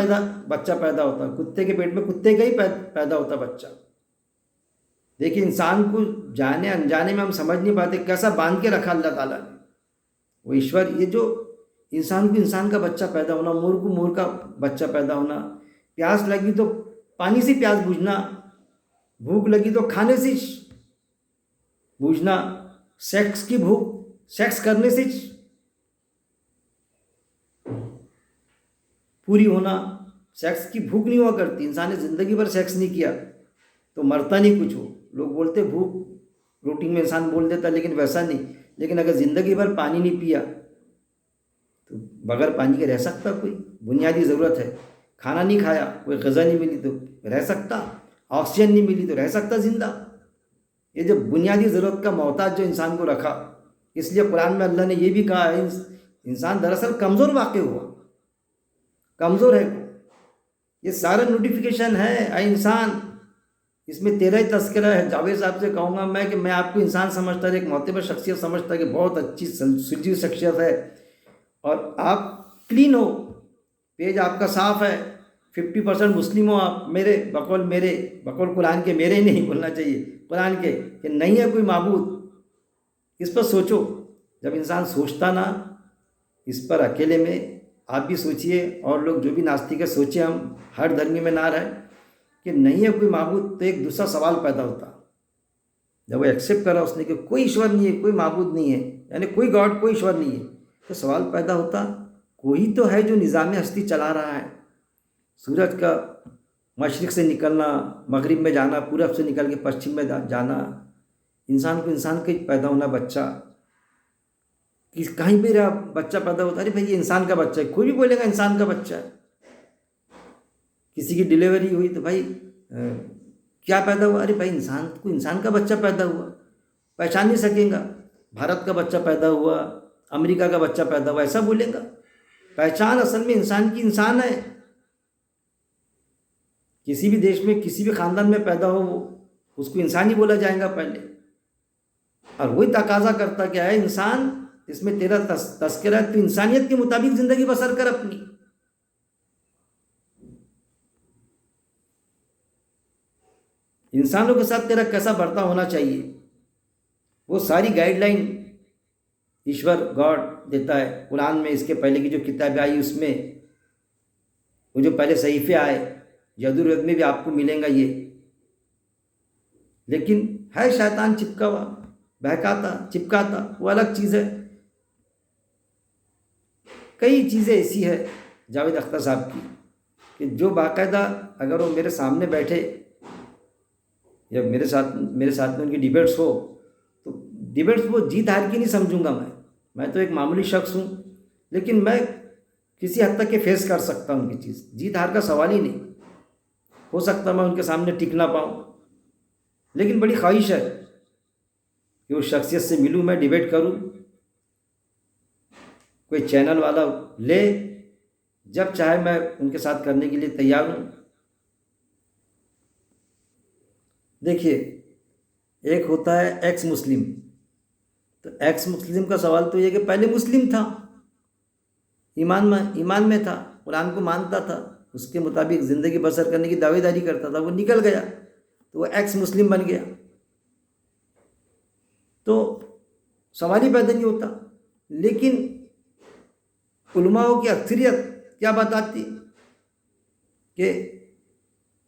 بچہ پیدا ہوتا، کتے کے پیٹ میں کتے کا ہی پیدا ہوتا بچہ۔ دیکھیں انسان کو جانے انجانے میں ہم سمجھ نہیں پاتے، کیسا باندھ کے رکھا اللہ تعالیٰ نے وہ ایشور۔ یہ جو انسان کو انسان کا بچہ پیدا ہونا، مور کو مور کا بچہ پیدا ہونا، پیاس لگی تو پانی سے پیاس بجھنا، بھوک لگی تو کھانے سے بجھنا، سیکس کی بھوک سیکس کرنے سے پوری ہونا۔ سیکس کی بھوک نہیں ہوا کرتی، انسان نے زندگی بھر سیکس نہیں کیا تو مرتا نہیں کچھ ہو۔ لوگ بولتے بھوک روٹین میں انسان بول دیتا، لیکن ویسا نہیں۔ لیکن اگر زندگی بھر پانی نہیں پیا تو بغیر پانی کے رہ سکتا کوئی؟ بنیادی ضرورت ہے۔ کھانا نہیں کھایا، کوئی غذا نہیں ملی تو رہ سکتا؟ آکسیجن نہیں ملی تو رہ سکتا زندہ؟ یہ جو بنیادی ضرورت کا محتاج جو انسان کو رکھا، اس لیے قرآن میں اللہ نے یہ بھی کہا ہے انسان دراصل کمزور واقع ہوا، کمزور ہے۔ یہ سارا نوٹیفیکیشن ہے، اے انسان اس میں تیرا ہی تذکرہ ہے۔ جاوید صاحب سے کہوں گا میں کہ میں آپ کو انسان سمجھتا، ایک معتبر شخصیت سمجھتا کہ بہت اچھی سلجھی شخصیت ہے، اور آپ کلین ہو، پیج آپ کا صاف ہے، 50% مسلم ہو آپ، بقول قرآن کے، میرے ہی نہیں بولنا چاہیے، قرآن کے، کہ نہیں ہے کوئی معبود۔ اس پر سوچو، جب انسان سوچتا نا اس پر اکیلے میں، آپ بھی سوچئے اور لوگ جو بھی ناستک ہے سوچیں، ہم ہر دھرمی میں نہ رہیں کہ نہیں ہے کوئی معبود، تو ایک دوسرا سوال پیدا ہوتا۔ جب وہ ایکسیپٹ کرا اس نے کہ کوئی ایشور نہیں ہے، کوئی معبود نہیں ہے، یعنی کوئی گاڈ، کوئی ایشور نہیں ہے، تو سوال پیدا ہوتا کوئی تو ہے جو نظام ہستی چلا رہا ہے۔ سورج کا مشرق سے نکلنا، مغرب میں جانا، پورب سے نکل کے پشچم میں جانا، انسان کو انسان کا پیدا ہونا بچہ، کہیں بھی رہا بچہ پیدا ہوتا ہے، ارے بھائی یہ انسان کا بچہ ہے، کوئی بھی بولے گا انسان کا بچہ ہے۔ کسی کی ڈلیوری ہوئی تو بھائی کیا پیدا ہوا، ارے بھائی انسان کا بچہ پیدا ہوا، پہچان نہیں سکیں گا۔ بھارت کا بچہ پیدا ہوا، امریکہ کا بچہ پیدا ہوا، ایسا بولیں گا؟ پہچان اصل میں انسان کی انسان ہے۔ کسی بھی دیش میں کسی بھی خاندان میں پیدا ہو وہ اس کو انسان ہی بولا جائے گا پہلے، اور وہی تقاضا کرتا کہ ہے انسان، اس میں تیرا تذکرہ ہے، تو انسانیت کے مطابق زندگی بسر کر اپنی۔ انسانوں کے ساتھ تیرا کیسا برتاؤ ہونا چاہیے، وہ ساری گائیڈ لائن ایشور گاڈ دیتا ہے قرآن میں۔ اس کے پہلے کی جو کتابیں آئی اس میں، وہ جو پہلے صحیفے آئے یجروید میں بھی آپ کو ملیں گا یہ، لیکن ہے شیطان چپکا ہوا، بہکاتا چپکاتا، وہ الگ چیز ہے۔ کئی چیزیں ایسی ہے جاوید اختر صاحب کی کہ جو باقاعدہ اگر وہ میرے سامنے بیٹھے یا میرے ساتھ میں ان کی ڈیبیٹس ہو تو ڈیبیٹس وہ جیت ہار کی نہیں سمجھوں گا میں تو ایک معمولی شخص ہوں، لیکن میں کسی حد تک کہ فیس کر سکتا ہوں ان کی چیز، جیت ہار کا سوال ہی نہیں۔ ہو سکتا میں ان کے سامنے ٹک نہ پاؤں، لیکن بڑی خواہش ہے کہ اس شخصیت سے ملوں، میں ڈیبیٹ کروں، کوئی چینل والا لے، جب چاہے میں ان کے ساتھ کرنے کے لیے تیار ہوں۔ دیکھیے، ایک ہوتا ہے ایکس مسلم، تو ایکس مسلم کا سوال تو یہ کہ پہلے مسلم تھا، ایمان میں تھا، قرآن کو مانتا تھا، اس کے مطابق زندگی بسر کرنے کی دعوے داری کرتا تھا، وہ نکل گیا تو وہ ایکس مسلم بن گیا، تو سوال ہی پیدا نہیں ہوتا۔ لیکن علماء کی اکثریت کیا بتاتی کہ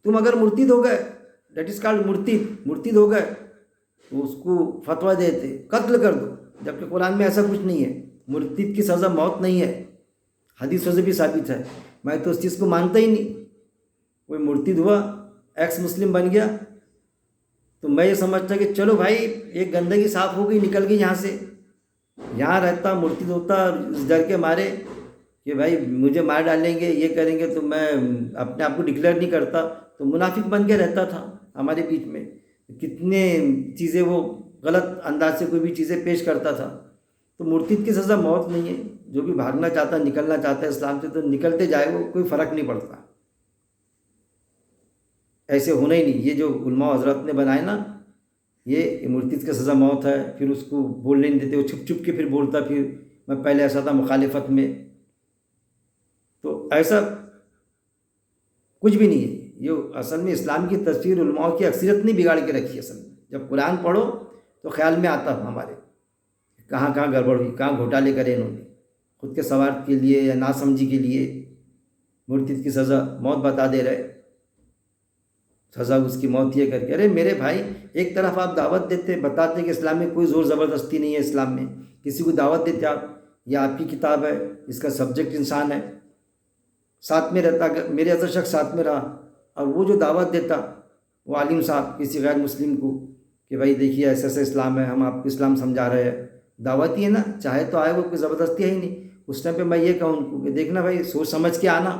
تم اگر مرتد ہو گئے، دیٹ از کالڈ مرتد ہو گئے، تو اس کو فتویٰ دیتے قتل کر دو، جبکہ قرآن میں ایسا کچھ نہیں ہے، مرتد کی سزا موت نہیں ہے، حدیثوں سے بھی ثابت ہے۔ میں تو اس چیز کو مانتا ہی نہیں، کوئی مرتد ہوا ایکس مسلم بن گیا تو میں یہ سمجھتا کہ چلو بھائی ایک گندگی صاف ہو گئی، نکل گئی یہاں سے، یہاں رہتا مرتد ہوتا اس ڈر کے مارے کہ بھائی مجھے مار ڈالیں گے، یہ کریں گے، تو میں اپنے آپ کو ڈکلیئر نہیں کرتا، تو منافق بن کے رہتا تھا ہمارے بیچ میں، کتنے چیزیں وہ غلط انداز سے کوئی بھی چیزیں پیش کرتا تھا۔ تو مرتد کی سزا موت نہیں ہے، جو بھی بھاگنا چاہتا ہے، نکلنا چاہتا ہے اسلام سے تو نکلتے جائے، وہ کوئی فرق نہیں پڑتا، ایسے ہونا ہی نہیں۔ یہ جو علماء حضرات نے بنائے نا، یہ مرتد کی سزا موت ہے، پھر اس کو بولنے نہیں دیتے، وہ چھپ چھپ کے پھر بولتا، پھر میں پہلے ایسا تھا مخالفت میں، تو ایسا کچھ بھی نہیں ہے۔ یہ اصل میں اسلام کی تصویر علماء کی اکثریت نے بگاڑ کے رکھی ہے۔ اصل میں جب قرآن پڑھو تو خیال میں آتا ہمارے کہاں کہاں گڑبڑ ہوئی، کہاں گھوٹالے کرے انہوں نے، خود کے سوارتھ کے لیے یا ناسمجھی کے لیے مرتد کی سزا موت بتا دے رہے، سزا اس کی موت یہ کر کے۔ ارے میرے بھائی، ایک طرف آپ دعوت دیتے، بتاتے کہ اسلام میں کوئی زور زبردستی نہیں ہے، اسلام میں کسی کو دعوت دیتے آپ، یہ آپ کی کتاب ہے، اس کا سبجیکٹ انسان ہے، ساتھ میں رہتا، میرے ایسا شخص ساتھ میں رہا، اور وہ جو دعوت دیتا وہ عالم صاحب کسی غیر مسلم کو کہ بھائی دیکھیے ایسا ایسا اسلام ہے، ہم آپ کو اسلام سمجھا رہے ہیں، دعوت ہی ہے نا، چاہے تو آئے، وہ کوئی زبردستی ہے ہی نہیں۔ اس ٹائم پہ میں یہ کہوں ان کو کہ دیکھنا بھائی، سوچ سمجھ کے آنا،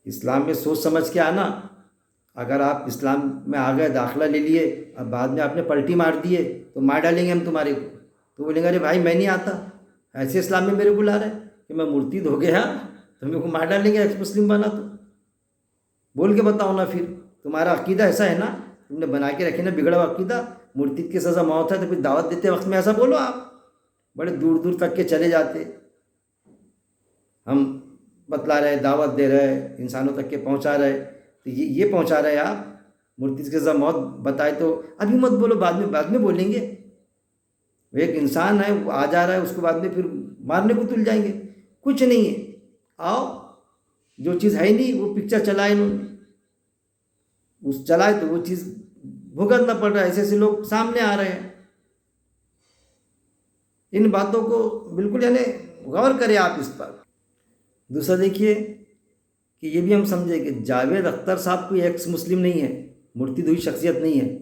اسلام میں سوچ سمجھ کے آنا۔ اگر آپ اسلام میں آ گئے، داخلہ لے لیے، اب بعد میں آپ نے پلٹی مار دیے تو مار ڈالیں گے ہم تمہارے کو، تو بولیں گے ارے بھائی میں نہیں آتا، ایسے اسلام میں میرے کو لا رہے کہ میں مرتد ہو گیا تو میرے کو مار ڈالیں گے، ایکس مسلم بنا تو بول کے بتاؤ نا، پھر تمہارا عقیدہ ایسا ہے نا، تم نے بنا کے رکھے نا بگڑا ہوا عقیدہ، مرتد کی سزا موت ہے، تو پھر دعوت دیتے وقت میں ایسا بولو۔ آپ بڑے دور دور تک کے چلے جاتے، ہم بتلا رہے، دعوت دے رہے، انسانوں تک کے پہنچا رہے، تو یہ پہنچا رہے آپ، مرتد کی سزا موت بتائے تو ابھی مت بولو، بعد میں بولیں گے، وہ ایک انسان ہے، وہ آ جا رہا ہے، اس کو بعد میں پھر مارنے کو تل جائیں گے۔ کچھ نہیں ہے، آؤ، جو چیز ہے نہیں وہ پکچر چلائے انہوں نے، اس چلائے تو وہ چیز بھگتنا پڑ رہا ہے، ایسے ایسے لوگ سامنے آ رہے ہیں۔ ان باتوں کو بالکل یعنی غور کریں آپ اس پر۔ دوسرا دیکھیے کہ یہ بھی ہم سمجھے کہ جاوید اختر صاحب کوئی ایکس مسلم نہیں ہے، مرتد ہوئی شخصیت نہیں ہے۔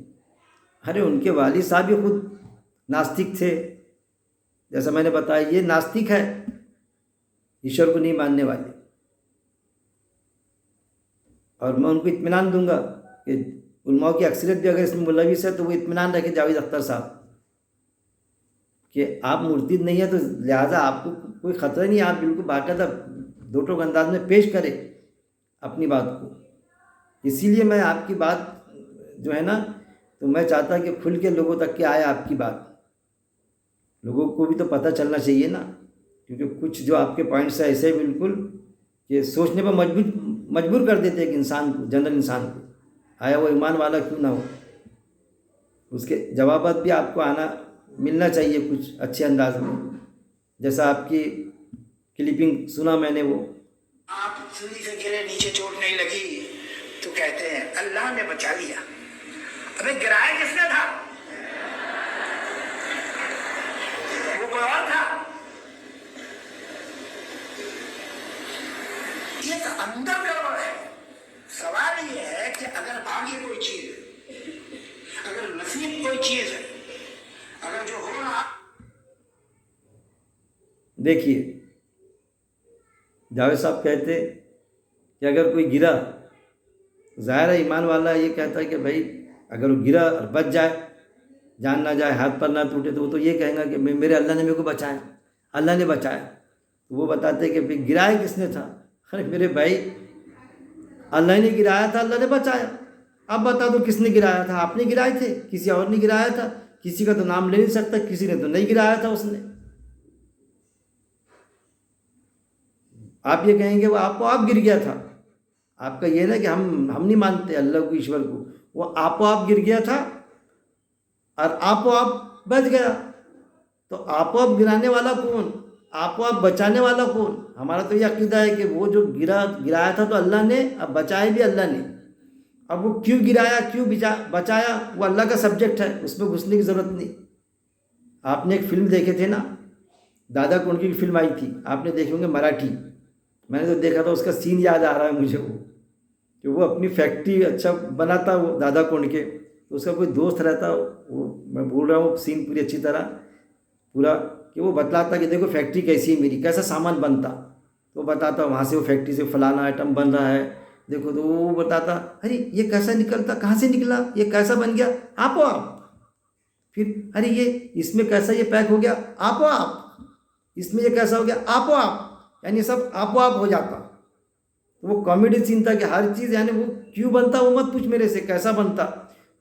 ارے ان کے والد صاحب بھی خود ناستک تھے، جیسا میں نے بتایا یہ ناستک ہے، ایشور کو نہیں ماننے والے، اور میں ان کو اطمینان دوں گا کہ علماء کی اکثریت بھی اگر اس میں ملوث ہے تو وہ اطمینان رکھے جاوید اختر صاحب کہ آپ مرتد نہیں ہیں، تو لہٰذا آپ کو کوئی خطرہ نہیں، آپ بالکل باقاعدہ دو ٹوک انداز میں پیش کریں اپنی بات کو۔ اسی لیے میں آپ کی بات جو ہے نا، تو میں چاہتا کہ کھل کے لوگوں تک کہ آئے آپ کی بات، لوگوں کو بھی تو پتہ چلنا چاہیے نا، کیونکہ کچھ جو آپ کے پوائنٹس ہیں ایسے بالکل کہ سوچنے پر مجبور کر دیتے ایک انسان کو، جنرل انسان کو، آیا وہ ایمان والا کیوں نہ ہو۔ اس کے جوابات بھی آپ کو آنا ملنا چاہیے کچھ اچھے انداز میں، جیسا آپ کی کلپنگ سنا میں نے، وہ آپ سوئی سے گرے نیچے چوٹ نہیں لگی تو کہتے ہیں اللہ نے بچا لیا۔ ابھی گرایا کس نے تھا؟ وہ کوئی اور تھا؟ یہ تو اندر گڑبڑ ہے۔ سوال یہ ہے کہ اگر آگے کوئی چیز ہے، اگر نصیب کوئی چیز ہے، اگر جو ہو رہا، دیکھیے جاوید صاحب کہتے کہ اگر کوئی گرا، ظاہر ہے ایمان والا یہ کہتا ہے کہ بھائی اگر وہ گرا اور بچ جائے، جان نہ جائے، ہاتھ پر نہ ٹوٹے، تو وہ تو یہ کہیں گا کہ میرے اللہ نے میرے کو بچایا، اللہ نے بچایا۔ تو وہ بتاتے کہ بھائی گرایا کس نے تھا؟ ارے میرے بھائی اللہ نے گرایا تھا، اللہ نے بچایا۔ اب بتا دو کس نے گرایا تھا؟ آپ نے گرائے تھے، کسی اور نے گرایا تھا؟ کسی کا تو نام لے نہیں سکتا، کسی نے تو نہیں گرایا تھا اس نے۔ آپ یہ کہیں گے وہ آپ کو آپ گر گیا تھا، آپ کا یہ نا کہ ہم نہیں مانتے اللہ کو، ایشور کو، وہ آپ گر گیا تھا اور آپ بچ گیا۔ تو آپ گرانے والا کون؟ آپ بچانے والا کون؟ ہمارا تو یہ عقیدہ ہے کہ وہ جو گرایا تھا تو اللہ نے، اب بچایا بھی اللہ نے۔ اب وہ کیوں گرایا، کیوں بچایا، وہ اللہ کا سبجیکٹ ہے، اس میں گھسنے کی ضرورت نہیں۔ آپ نے ایک فلم دیکھے تھے نا، دادا کونڈکی کی فلم آئی تھی، آپ نے دیکھے ہوں گے، مراٹھی، میں نے تو دیکھا تھا، اس کا سین یاد آ رہا ہے مجھے، وہ کہ وہ اپنی فیکٹری اچھا بناتا، وہ دادا کونڈکے، تو اس کا کوئی دوست رہتا، وہ میں بول رہا ہوں سین پوری اچھی طرح پورا، کہ وہ بتلاتا کہ دیکھو فیکٹری کیسی ہے میری، کیسا سامان بنتا، تو وہ بتاتا وہاں سے وہ فیکٹری سے فلانا آئٹم بن رہا ہے، دیکھو، تو وہ بتاتا ارے یہ کیسا نکلتا، کہاں سے نکلا، یہ کیسا بن گیا، آپ پھر ارے یہ اس میں کیسا یہ پیک ہو گیا، آپ اس میں یہ کیسا ہو گیا، آپ یعنی سب آپ ہو جاتا۔ وہ کامیڈی سین تھا کہ ہر چیز یعنی وہ کیوں بنتا وہ مت پوچھ میرے سے، کیسا بنتا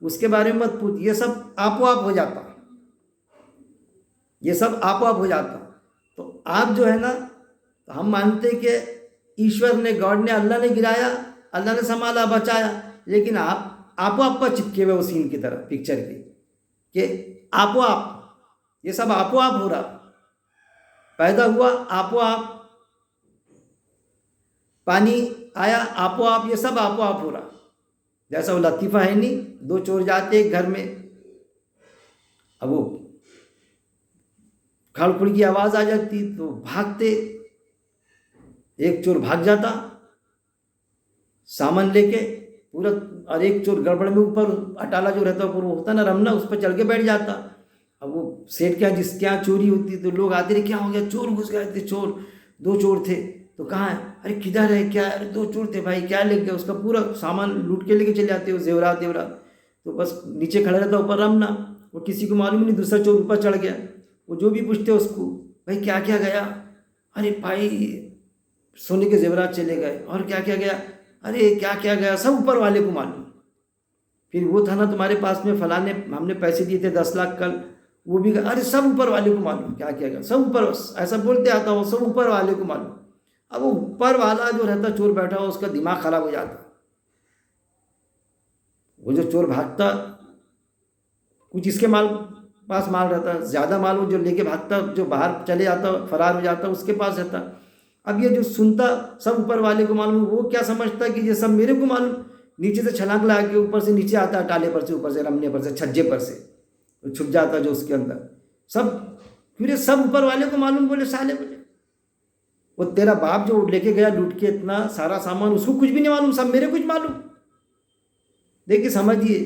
اس کے بارے میں مت پوچھ، یہ سب آپ ہو جاتا، یہ سب آپ ہو جاتا۔ تو آپ جو ہے نا، ہم مانتے کہ ایشور نے، گاڈ نے، اللہ نے گرایا، اللہ نے سنبھالا، بچایا، لیکن آپ پر چپکے ہوئے وہ سین کی طرح پکچر کے، کہ آپ یہ سب آپ ہو رہا، پیدا ہوا آپ، پانی آیا آپ، یہ سب آپ ہو رہا۔ جیسا وہ لطیفہ ہے نہیں، دو چور جاتے ایک گھر میں، اب وہ کھڑ کھڑ کی آواز آ جاتی تو بھاگتے، ایک چور بھاگ جاتا سامان لے کے پورا، اور ایک چور گڑبڑ میں اوپر اٹالا جو رہتا اوپر وہ ہوتا نا رمنا، اس پہ چڑھ کے بیٹھ جاتا۔ اب وہ سیٹ کیا جس کے یہاں چوری ہوتی تو لوگ آتے رہے، کیا ہو گیا، چور گھس گئے تھے، چور، دو چور تھے، تو کہاں ہے، ارے کدھر ہے، کیا ہے، ارے دو چور تھے بھائی، کیا لے گئے، اس کا پورا سامان لوٹ کے لے کے چلے جاتے، وہ زیورات، تو بس نیچے کھڑا رہتا اوپر رمنا، وہ کسی کو معلوم نہیں، دوسرا چور اوپر چڑھ گیا، وہ جو بھی پوچھتے اس کو، بھائی کیا کیا گیا، ارے بھائی سونے کے زیورات چلے گئے، اور کیا کیا گیا، ارے کیا کیا گیا، سب اوپر والے کو معلوم۔ پھر وہ تھا نا تمہارے پاس میں فلاں نے، ہم نے پیسے دیے تھے 10 لاکھ کل، وہ بھی ارے سب اوپر والے کو معلوم کیا کیا گیا، سب اوپر، ایسا بولتے آتا ہوں، سب اوپر والے کو معلوم۔ اب وہ اوپر والا جو رہتا چور بیٹھا ہوا، اس کا دماغ خراب ہو جاتا، وہ جو چور بھاگتا، کچھ اس کے پاس مال رہتا، زیادہ مال وہ جو لے کے بھاگتا، جو باہر چلے جاتا، فرار ہو جاتا، اس کے پاس رہتا۔ اب یہ جو سنتا سب اوپر والے کو معلوم، وہ کیا سمجھتا کہ یہ سب میرے کو معلوم، نیچے سے چھلانگ لگا کے اوپر سے نیچے آتا، ٹالے پر سے، اوپر سے رمنے پر سے، چھجے پر سے چھپ جاتا جو اس کے اندر، سب پھر سب اوپر والے کو معلوم، بولے سالے، بولے وہ تیرا باپ جو لے کے گیا لوٹ کے اتنا سارا سامان، اس کو کچھ بھی نہیں معلوم، سب میرے کچھ معلوم۔ دیکھیے سمجھیے،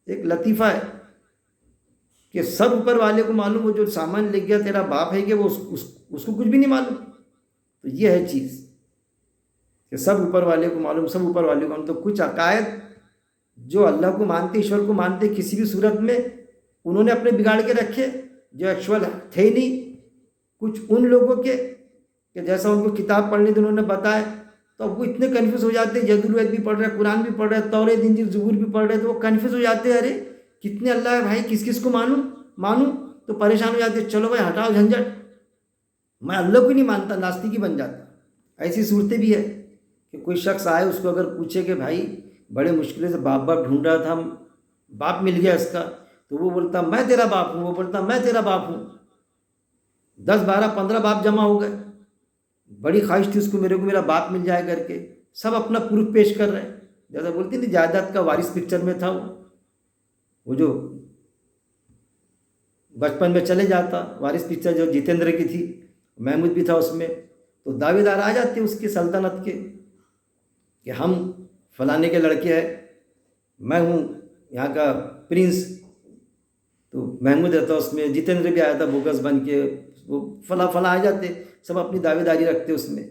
ایک لطیفہ ہے کہ سب اوپر والے کو معلوم، وہ جو سامان لے گیا تیرا باپ ہے کہ وہ اس کو کچھ بھی نہیں معلوم. تو یہ ہے چیز کہ سب اوپر والے کو معلوم، سب اوپر والے کو معلوم. تو کچھ عقائد جو اللہ کو مانتے، ایشور کو مانتے، کسی بھی صورت میں انہوں نے اپنے بگاڑ کے رکھے جو ایکچوئل تھے ہی نہیں. کچھ ان لوگوں کے کہ جیسا ان کو کتاب پڑھنے تو انہوں نے بتایا، تو اب وہ اتنے کنفیوز ہو جاتے ہیں. یجرالوید بھی پڑھ رہے، قرآن بھی پڑھ رہے، تورات انجیل زبور بھی پڑھ رہے، تو وہ کنفیوز ہو جاتے ہیں. ارے کتنے اللہ ہے بھائی، کس کس کو مانوں؟ تو پریشان ہو جاتے ہیں. چلو بھائی ہٹاؤ جھنجھٹ، میں اللہ کو نہیں مانتا، ناستک ہی بن جاتا. ایسی صورتیں بھی ہے کہ کوئی شخص آئے، اس کو اگر پوچھے کہ بھائی بڑے مشکل سے باپ ڈھونڈ رہا تھا، باپ مل گیا اس کا، تو وہ بولتا میں تیرا باپ ہوں، وہ بولتا میں تیرا باپ ہوں. 10 12 15 باپ جمع ہو گئے. بڑی خواہش تھی اس کو میرا باپ مل جائے کر کے. سب اپنا پروف پیش کر رہے ہیں. جیسا بولتی نہیں جائیداد کا وارث پکچر میں تھا، وہ جو بچپن میں چلے جاتا، وارث پکچر جو جتیندر کی تھی، محمود بھی تھا اس میں. تو دعوے دار آ جاتے اس کی سلطنت کے کہ ہم فلانے کے لڑکے ہیں، میں ہوں یہاں کا پرنس. تو محمود رہتا اس میں، جتیندر بھی آیا تھا بوگس بن کے، وہ فلاں آ جاتے، سب اپنی دعوے داری رکھتے اس میں.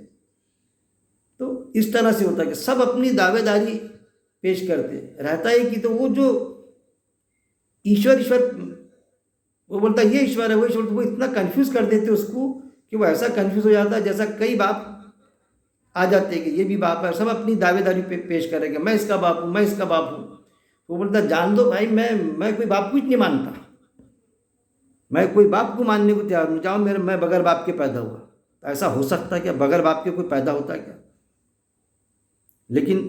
تو اس طرح سے ہوتا ہے کہ سب اپنی دعوے داری پیش کرتے. رہتا ہے کہ تو وہ جو ایشور وہ بولتا یہ ایشور ہے، وہ ایشور، وہ اتنا کنفیوز کر دیتے اس کو کہ وہ ایسا کنفیوز ہو جاتا ہے جیسا کئی باپ آ جاتے کہ یہ بھی باپ ہے. سب اپنی دعوے داری پیش کریں گے، میں اس کا باپ ہوں، میں اس کا باپ ہوں. وہ بولتا جان دو بھائی، میں کوئی باپ کچھ نہیں مانتا، میں کوئی باپ کو ماننے کو تیار نہیں. جاؤ میں بغیر باپ کے پیدا ہوا. ایسا ہو سکتا ہے کیا؟ بغیر باپ کے کوئی پیدا ہوتا ہے کیا؟ لیکن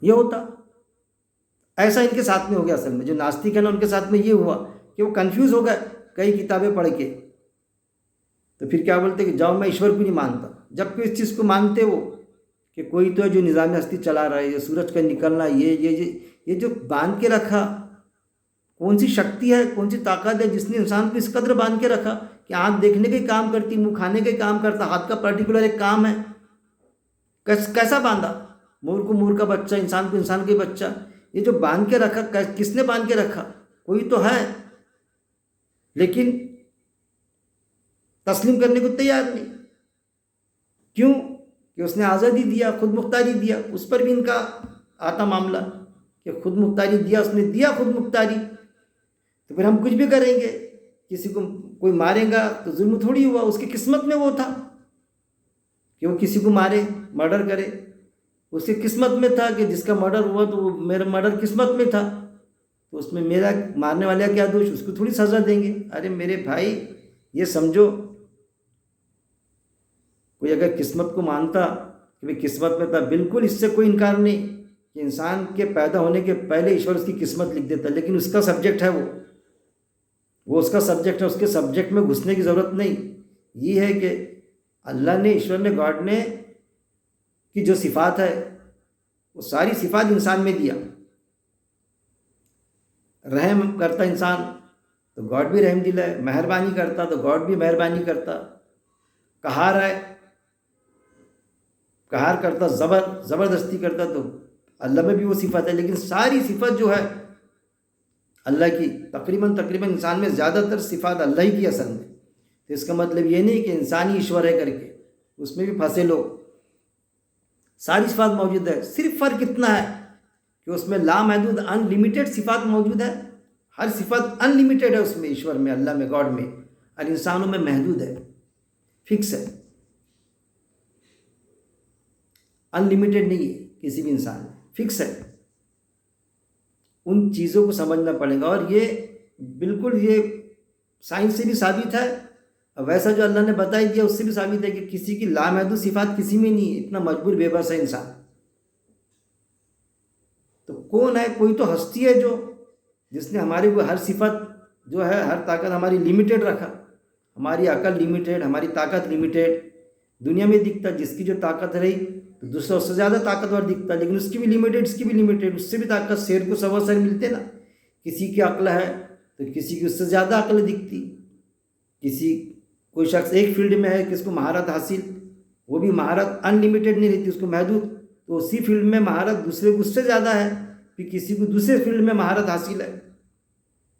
یہ ہوتا. ایسا ان کے ساتھ میں ہو گیا. اصل میں جو ناستک ہے نا، ان کے ساتھ میں یہ ہوا کہ وہ کنفیوز ہو گئے کئی کتابیں پڑھ کے. تو پھر کیا بولتے کہ جاؤ میں ایشور کو نہیں مانتا. جبکہ اس چیز کو مانتے وہ کہ کوئی تو ہے جو نظام ہستی چلا رہا ہے، یہ سورج کا نکلنا، یہ جو باندھ کے رکھا، کون سی شکتی ہے، کون سی طاقت ہے جس نے انسان کو اس قدر باندھ کے رکھا کہ آنکھ دیکھنے کا کام کرتی، منہ کھانے کا کام کرتا، ہاتھ کا پرٹیکولر ایک کام ہے. کیسا باندھا؟ مور کو مور کا بچہ، انسان کو انسان کا بچہ. یہ جو باندھ کے رکھا، کس نے باندھ کے رکھا؟ کوئی تو ہے، لیکن تسلیم کرنے کو تیار نہیں. کیوں؟ کہ اس نے آزادی دیا، خود مختاری دیا. اس پر بھی ان کا آتا معاملہ کہ خود مختاری دیا، اس نے دیا خود مختاری، تو پھر ہم کچھ بھی کریں گے. کسی کو کوئی مارے گا تو ظلم تھوڑی ہوا، اس کی قسمت میں وہ تھا کہ وہ کسی کو مارے، مرڈر کرے. اس کی قسمت میں تھا کہ جس کا مرڈر ہوا تو وہ میرا مرڈر قسمت میں تھا، تو اس میں میرا مارنے والا کیا دوش؟ اس کو تھوڑی سزا دیں گے. ارے میرے بھائی یہ سمجھو، کوئی اگر قسمت کو مانتا کہ بھائی قسمت میں تھا، بالکل اس سے کوئی انکار نہیں کہ انسان کے پیدا ہونے کے پہلے ایشور اس کی قسمت لکھ دیتا. لیکن اس کا سبجیکٹ ہے، وہ اس کا سبجیکٹ ہے، اس کے سبجیکٹ میں گھسنے کی ضرورت نہیں. یہ ہے کہ اللہ نے، ایشور نے، گاڈ نے کی جو صفات ہے وہ ساری صفات انسان میں دیا. رحم کرتا انسان تو گاڈ بھی رحم دل ہے، مہربانی کرتا تو گاڈ بھی مہربانی کرتا. قہار ہے، قہار کرتا، زبردستی کرتا، تو اللہ میں بھی وہ صفت ہے. لیکن ساری صفت جو ہے اللہ کی، تقریباً انسان میں زیادہ تر صفات اللہ ہی کی اصل میں. تو اس کا مطلب یہ نہیں کہ انسان ہی ایشور ہے کر کے، اس میں بھی پھنسے لوگ. ساری صفات موجود ہے، صرف فرق اتنا ہے کہ اس میں لامحدود ان لمیٹیڈ صفات موجود ہے. ہر صفت ان لمیٹیڈ ہے اس میں، ایشور میں، اللہ میں، گاڈ میں. اور انسانوں میں محدود ہے، فکس ہے، ان لمیٹیڈ نہیں ہے. کسی بھی انسان میں فکس ہے. ان چیزوں کو سمجھنا پڑے گا. اور یہ بالکل یہ سائنس سے بھی ثابت ہے، ویسا جو اللہ نے بتائی دیا اس سے بھی ثابت ہے کہ کسی کی لامحدود صفات کسی میں نہیں ہے. اتنا مجبور بے بس ہے انسان. تو کون ہے؟ کوئی تو ہستی ہے جو جس نے ہمارے کو ہر صفت جو ہے، ہر طاقت ہماری لمیٹیڈ رکھا. ہماری عقل لمیٹیڈ، ہماری طاقت لمیٹیڈ. دنیا میں دکھتا جس کی جو طاقت رہی تو دوسرا اس سے زیادہ طاقتور دکھتا، لیکن اس کی بھی لمیٹیڈ، اس کی بھی لمیٹیڈ. اس سے بھی طاقت، شیر کو 100 سر ملتے نا. کسی کی عقل ہے تو کسی کی اس سے زیادہ عقل دکھتی. کوئی شخص ایک فیلڈ میں ہے کہ اس کو مہارت حاصل، وہ بھی مہارت ان لمیٹیڈ نہیں رہتی، اس کو محدود. تو اسی فیلڈ میں مہارت دوسرے کو اس سے زیادہ ہے، پھر کسی کو دوسرے فیلڈ میں مہارت حاصل ہے.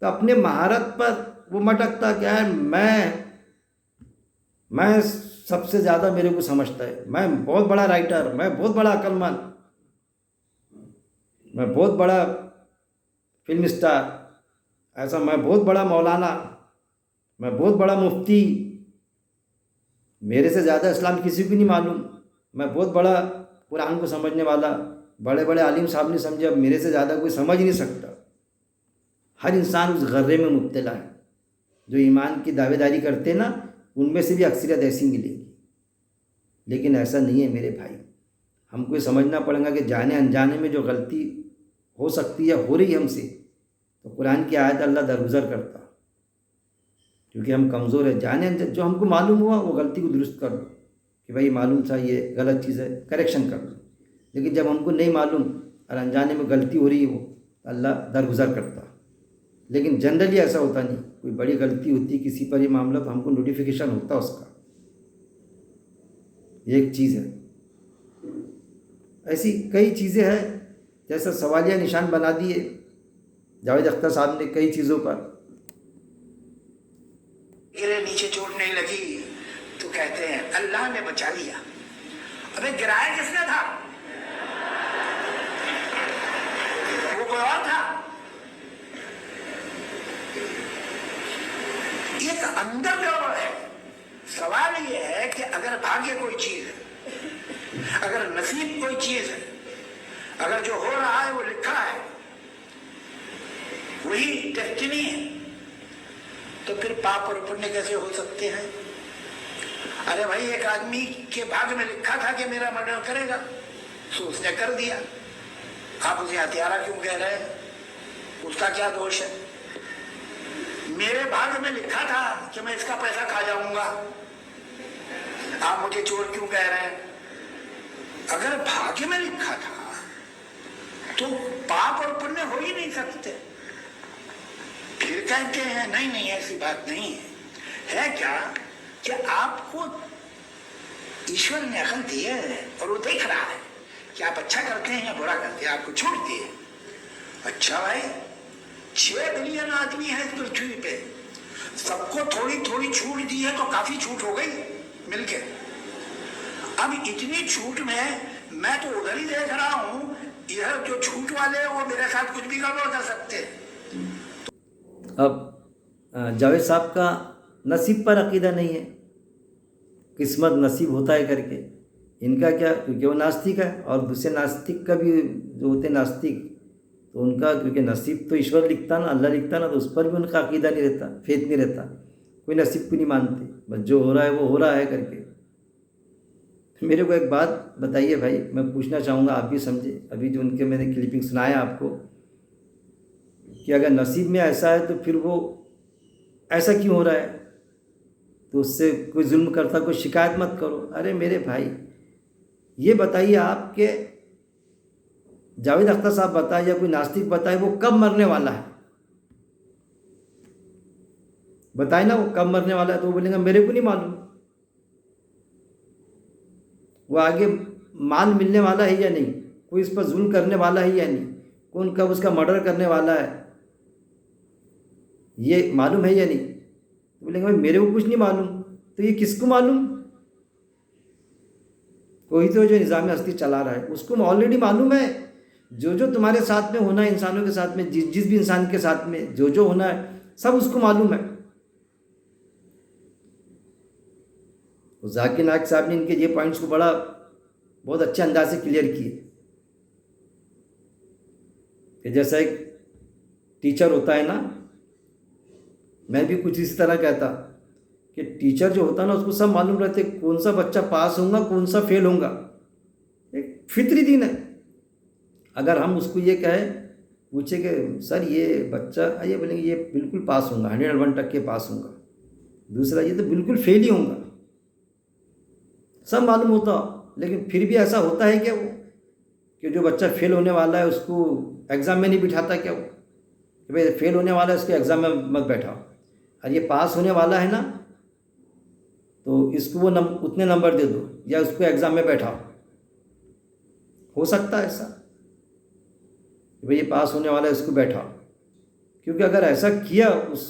تو اپنے مہارت پر وہ مٹکتا کیا ہے، میں سب سے زیادہ میرے کو سمجھتا ہے، میں بہت بڑا رائٹر، میں بہت بڑا عقل مند، میں بہت بڑا فلم اسٹار، ایسا میں بہت بڑا مولانا، میں بہت بڑا مفتی، میرے سے زیادہ اسلام کسی کو نہیں معلوم، میں بہت بڑا قرآن کو سمجھنے والا، بڑے بڑے عالم صاحب نے سمجھے، اب میرے سے زیادہ کوئی سمجھ نہیں سکتا۔ ہر انسان اس غرے میں مبتلا ہے۔ جو ایمان کی دعوے داری کرتے نا، ان میں سے بھی اکثریت ایسی ملے گی، لیکن ایسا نہیں ہے میرے بھائی۔ ہم کو یہ سمجھنا پڑے گا کہ جانے انجانے میں جو غلطی ہو سکتی ہے، ہو رہی ہے ہم سے، تو قرآن کی آیت اللہ درگزر کرتا، کیونکہ ہم کمزور ہیں۔ جانے جو ہم کو معلوم ہوا وہ غلطی کو درست کر دو، کہ بھائی معلوم تھا یہ غلط چیز ہے، کریکشن کر دو۔ لیکن جب ہم کو نہیں معلوم اور انجانے میں غلطی ہو رہی ہے، وہ اللہ درگزر کرتا۔ لیکن جنرلی ایسا ہوتا نہیں، کوئی بڑی غلطی ہوتی کسی پر یہ معاملہ تو ہم کو نوٹیفیکیشن ہوتا اس کا، یہ ایک چیز ہے۔ ایسی کئی چیزیں ہیں، جیسا سوالیہ نشان بنا دیے جاوید اختر صاحب نے کئی چیزوں پر۔ گرے نیچے چوٹ نہیں لگی تو کہتے ہیں اللہ نے بچا لیا۔ ابے گرایا کس نے تھا؟ وہ کوئی اور تھا؟ ایک اندر گڑبڑ ہے۔ سوال یہ ہے کہ اگر بھاگیہ کوئی چیز ہے، اگر نصیب کوئی چیز ہے، اگر جو ہو رہا ہے وہ لکھا ہے، وہی ڈیسٹنی ہے، تو پھر پاپ اور پنیہ کیسے ہو سکتے ہیں؟ ارے بھائی، ایک آدمی کے بھاگ میں لکھا تھا کہ میرا مرڈر کرے گا، تو اس نے کر دیا، آپ اسے ہتھیارا کیوں کہہ رہے ہیں؟ اس کا کیا دوش ہے؟ میرے بھاگ میں لکھا تھا کہ میں اس کا پیسہ کھا جاؤں گا، آپ مجھے چور کیوں کہہ رہے ہیں؟ اگر بھاگ میں لکھا تھا تو پاپ اور پنیہ ہو ہی نہیں سکتے۔ پھر کہتے ہیں نہیں ایسی بات نہیں ہے کیا کہ آپ کو ایشور نے عقل دی ہے اور وہ دیکھ رہا ہے کہ آپ اچھا کرتے ہیں یا برا کرتے ہیں، آپ کو چھوٹ دی ہے۔ اچھا بھائی، 6 بلین آدمی ہے اس پرتھوی پہ، سب کو تھوڑی تھوڑی چھوٹ دی ہے تو کافی چھوٹ ہو گئی مل کے۔ اب اتنی چھوٹ میں تو ادھر ہی دیکھ رہا ہوں، ادھر جو چھوٹ والے ہیں وہ میرے ساتھ کچھ بھی گڑبڑ کر سکتے ہیں۔ اب جاوید صاحب کا نصیب پر عقیدہ نہیں ہے، قسمت نصیب ہوتا ہے کر کے۔ ان کا کیا، کیونکہ وہ ناستک ہے، اور دوسرے ناستک کا بھی جو ہوتے ہیں ناستک، تو ان کا کیونکہ نصیب تو ایشور لکھتا نا، اللہ لکھتا نا، تو اس پر بھی ان کا عقیدہ نہیں رہتا، فیتھ نہیں رہتا، کوئی نصیب کو نہیں مانتے، بس جو ہو رہا ہے وہ ہو رہا ہے کر کے۔ میرے کو ایک بات بتائیے بھائی، میں پوچھنا چاہوں گا، آپ بھی سمجھے، ابھی جو ان کے میں نے کلپنگ سنایا آپ کو، کہ اگر نصیب میں ایسا ہے تو پھر وہ ایسا کیوں ہو رہا ہے؟ تو اس سے کوئی ظلم کرتا کوئی شکایت مت کرو۔ ارے میرے بھائی، یہ بتائیے آپ کہ جاوید اختر صاحب بتائے یا کوئی ناستک بتائے وہ کب مرنے والا ہے؟ بتائے نا وہ کب مرنے والا ہے، تو وہ بولیں گا میرے کو نہیں معلوم۔ وہ آگے مال ملنے والا ہے یا نہیں، کوئی اس پر ظلم کرنے والا ہے یا نہیں، کون کب اس کا مرڈر کرنے والا ہے، یہ معلوم ہے یا نہیں؟ تو بولیں گے بھائی میرے کو کچھ نہیں معلوم، تو یہ کس کو معلوم؟ کوئی تو جو نظام ہستی چلا رہا ہے اس کو آلریڈی معلوم ہے، جو تمہارے ساتھ میں ہونا ہے، انسانوں کے ساتھ میں، جس بھی انسان کے ساتھ میں جو ہونا ہے سب اس کو معلوم ہے۔ ذاکر نائک صاحب نے ان کے یہ پوائنٹس کو بہت اچھے انداز سے کلیئر کیے، کہ جیسا ایک ٹیچر ہوتا ہے نا، میں بھی کچھ اسی طرح کہتا کہ ٹیچر جو ہوتا ہے نا اس کو سب معلوم رہتے کون سا بچہ پاس ہوگا کون سا فیل ہوگا، ایک فطری دین ہے۔ اگر ہم اس کو یہ پوچھے کہ سر یہ بچہ، یہ بولیں گے یہ بالکل پاس ہوگا، 101% پاس ہوگا، دوسرا یہ تو بالکل فیل ہی ہوگا، سب معلوم ہوتا۔ لیکن پھر بھی ایسا ہوتا ہے کیا کہ جو بچہ فیل ہونے والا ہے اس کو ایگزام میں نہیں بٹھاتا کیا وہ، کہ بھائی فیل ہونے والا ہے اس کو ایگزام میں مت بیٹھاؤ، اور یہ پاس ہونے والا ہے نا تو اس کو وہ اتنے نمبر دے دو، یا اس کو ایگزام میں بیٹھاؤ۔ ہو سکتا ہے ایسا کہ بھئی یہ پاس ہونے والا ہے اس کو بیٹھاؤ؟ کیونکہ اگر ایسا کیا اس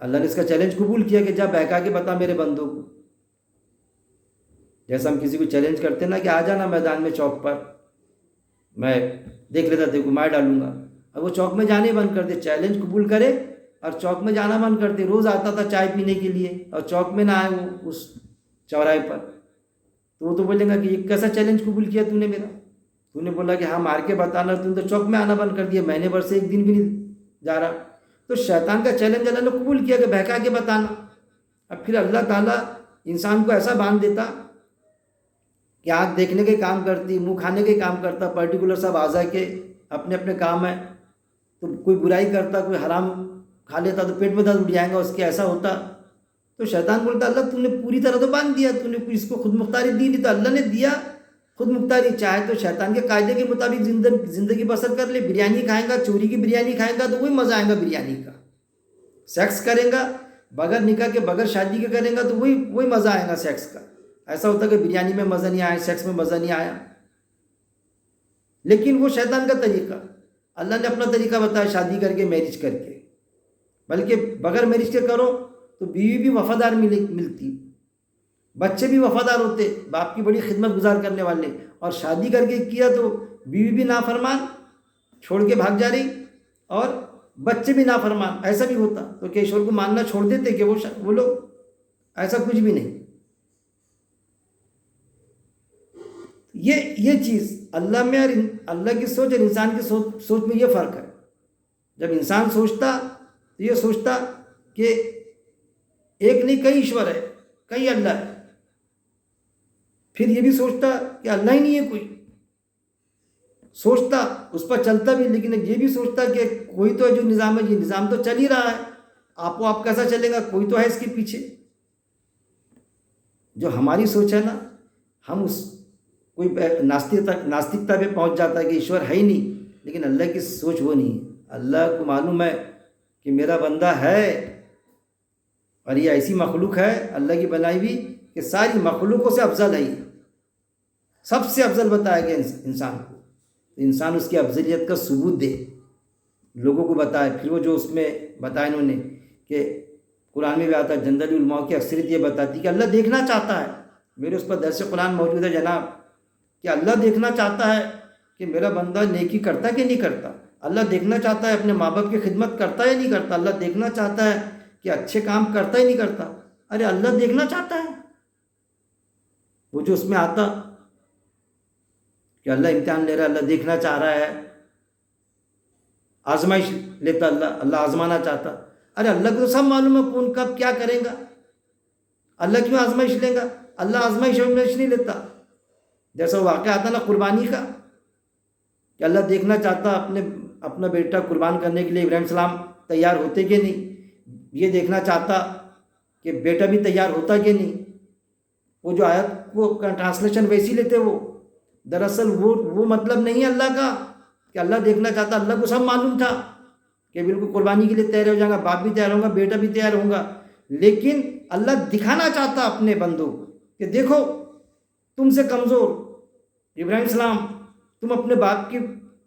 اللہ نے اس کا چیلنج قبول کیا کہ جا بہکا کے بتا میرے بندوں کو. جیسا ہم کسی کو چیلنج کرتے ہیں نا کہ آ جانا میدان میں چوک پر، میں دیکھ لیتا تھے کو مار ڈالوں گا. اب وہ چوک میں جانے بند کر دے، چیلنج قبول کرے اور چوک میں جانا بند کر دے. روز آتا تھا چائے پینے کے لیے اور چوک میں نہ آئے وہ اس چوراہے پر، تو وہ تو بولے گا کہ یہ کیسا چیلنج قبول کیا تو نے میرا؟ تو نے بولا کہ ہاں مار کے بتانا، تم تو چوک میں آنا بند کر دیا، مہینے بھر سے ایک دن بھی نہیں جا رہا. تو شیطان کا چیلنج اللہ نے قبول کیا کہ بہکا کے بتانا. اب پھر اللہ تعالیٰ انسان کو ایسا باندھ دیتا کہ آنکھ دیکھنے کے کام کرتی، منہ کھانے کے کام کرتا، پرٹیکولر سب اعضاء کے اپنے اپنے کام ہیں. تو کوئی برائی کرتا، کوئی حرام کھا لیتا تو پیٹ میں درد اٹھ جائے گا اس کے، ایسا ہوتا. تو شیطان بولتا اللہ تم نے پوری طرح تو باندھ دیا، تم نے اس کو خود مختاری دی نہیں. تو اللہ نے دیا خود مختاری، چاہے تو شیطان کے قاعدے کے مطابق زندگی بسر کر لے. بریانی کھائیں گا، چوری کی بریانی کھائیں گا تو وہی مزہ آئے گا بریانی کا. سیکس کریں گا بغیر نکاح کے، بغیر شادی کے کریں گا تو وہی مزہ آئے گا سیکس کا. ایسا ہوتا کہ بریانی میں مزہ نہیں آیا، سیکس میں مزہ نہیں آیا. لیکن وہ شیطان کا طریقہ، اللہ نے اپنا طریقہ بتایا شادی کر کے، میرج کر کے. بلکہ بغیر میرج کے کرو تو بیوی بھی وفادار ملتی، بچے بھی وفادار ہوتے، باپ کی بڑی خدمت گزار کرنے والے. اور شادی کر کے کیا تو بیوی بھی نافرمان چھوڑ کے بھاگ جا رہی اور بچے بھی نافرمان. ایسا بھی ہوتا تو کہ ایشور کو ماننا چھوڑ دیتے کہ وہ لوگ، ایسا کچھ بھی نہیں. یہ چیز اللہ میں اور اللہ کی سوچ اور انسان کی سوچ میں یہ فرق ہے. جب انسان سوچتا تو یہ سوچتا کہ ایک نہیں کئی ایشور ہے، کئی اللہ ہے. پھر یہ بھی سوچتا کہ اللہ ہی نہیں ہے کوئی، سوچتا اس پر چلتا بھی. لیکن یہ بھی سوچتا کہ کوئی تو ہے جو نظام ہے، یہ نظام تو چل ہی رہا ہے، آپ کیسا چلے گا، کوئی تو ہے اس کے پیچھے. جو ہماری سوچ ہے نا، ہم اس کوئی ناستکتا پہ پہنچ جاتا ہے کہ ایشور ہے ہی نہیں. لیکن اللہ کی سوچ وہ نہیں ہے. اللہ کو معلوم ہے کہ میرا بندہ ہے اور یہ ایسی مخلوق ہے اللہ کی بنائی ہوئی کہ ساری مخلوقوں سے افضل ہے، سب سے افضل بتایا گیا انسان کو. انسان اس کی افضلیت کا ثبوت دے، لوگوں کو بتائے. پھر وہ جو اس میں بتایا انہوں نے کہ قرآن میں بھی آتا ہے، جنرل علماء کی اکثریت یہ بتاتی کہ اللہ دیکھنا چاہتا ہے. میرے اس پر درس قرآن موجود ہے جناب، کہ اللہ دیکھنا چاہتا ہے کہ میرا بندہ نیکی کرتا کہ نہیں کرتا. اللہ دیکھنا چاہتا ہے اپنے ماں باپ کی خدمت کرتا یا نہیں کرتا. اللہ دیکھنا چاہتا ہے کہ اچھے کام کرتا ہی نہیں کرتا. ارے اللہ دیکھنا چاہتا ہے. وہ جو اس میں آتا کہ اللہ امتحان لے رہا ہے، اللہ دیکھنا چاہ رہا ہے، آزمائش لیتا اللہ آزمانا چاہتا. ارے اللہ کو تو سب معلوم ہے کون کب کیا کرے گا، اللہ کیوں آزمائش لے گا؟ اللہ آزمائش نہیں لیتا. جیسا واقعہ آتا نا قربانی کا، کہ اللہ دیکھنا چاہتا اپنا بیٹا قربان کرنے کے لیے ابراہیم السلام تیار ہوتے کہ نہیں. یہ دیکھنا چاہتا کہ بیٹا بھی تیار ہوتا کہ نہیں. وہ جو آیت کو ٹرانسلیشن ویسی لیتے، وہ دراصل وہ مطلب نہیں ہے اللہ کا کہ اللہ دیکھنا چاہتا. اللہ کو سب معلوم تھا کہ بالکل قربانی کے لیے تیار ہو جائے گا، باپ بھی تیار ہوگا، بیٹا بھی تیار ہوگا. لیکن اللہ دکھانا چاہتا اپنے بندوں کو کہ دیکھو تم سے کمزور ابراہیم السلام، تم اپنے باپ کی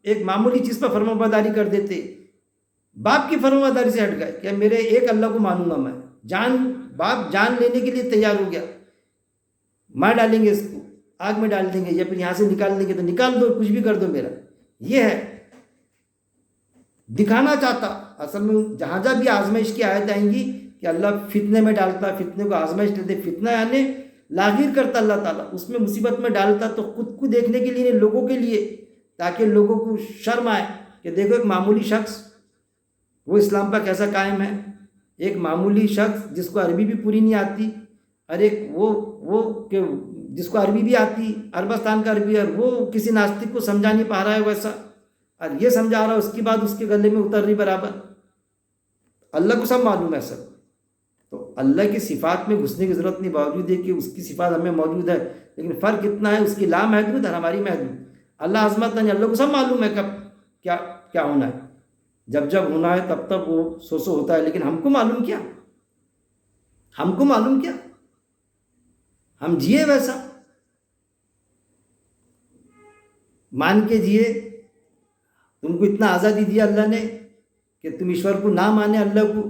ایک معمولی چیز پر فرمانبرداری کر دیتے، باپ کی فرمانبرداری سے ہٹ گئے کہ میرے ایک اللہ کو مانوں گا میں. باپ جان لینے کے لیے تیار ہو گیا، مار ڈالیں گے اس کو، آگ میں ڈال دیں گے یا پھر یہاں سے نکال دیں گے تو نکال دو، کچھ بھی کر دو میرا. یہ ہے دکھانا چاہتا. اصل میں جہاں جہاں بھی آزمائش کی آیت آئیں گی کہ اللہ فتنے میں ڈالتا، فتنے کو آزمائش لیتے. فتنہ یعنی لاغیر کرتا اللہ تعالیٰ، اس میں مصیبت میں ڈالتا تو خود کو دیکھنے کے لیے، لوگوں کے لیے، تاکہ لوگوں کو شرم آئے کہ دیکھو ایک معمولی شخص وہ اسلام پر کیسا قائم ہے. ایک معمولی شخص جس کو عربی بھی پوری نہیں آتی، اور ایک وہ کہ جس کو عربی بھی آتی، عربستان کا عربی، اور وہ کسی ناستک کو سمجھا نہیں پا رہا ہے ویسا، اور یہ سمجھا رہا ہے اس کی بات اس کے گلے میں اتر رہی برابر. اللہ کو سب معلوم ہے سب. تو اللہ کی صفات میں گھسنے کی ضرورت نہیں، باوجود ہے کہ اس کی صفات ہمیں موجود ہے. لیکن فرق اتنا ہے، اس کی لا محدود ہے، ہماری محدود. اللہ عظمت نہیں، اللہ کو سب معلوم ہے کب کیا ہونا ہے. جب ہونا ہے تب تب وہ سو ہوتا ہے. لیکن ہم کو معلوم کیا، ہم کو معلوم کیا، ہم جیے ویسا، مان کے جیے. تم کو اتنا آزادی دیا اللہ نے کہ تم ایشور کو نہ مانے، اللہ کو،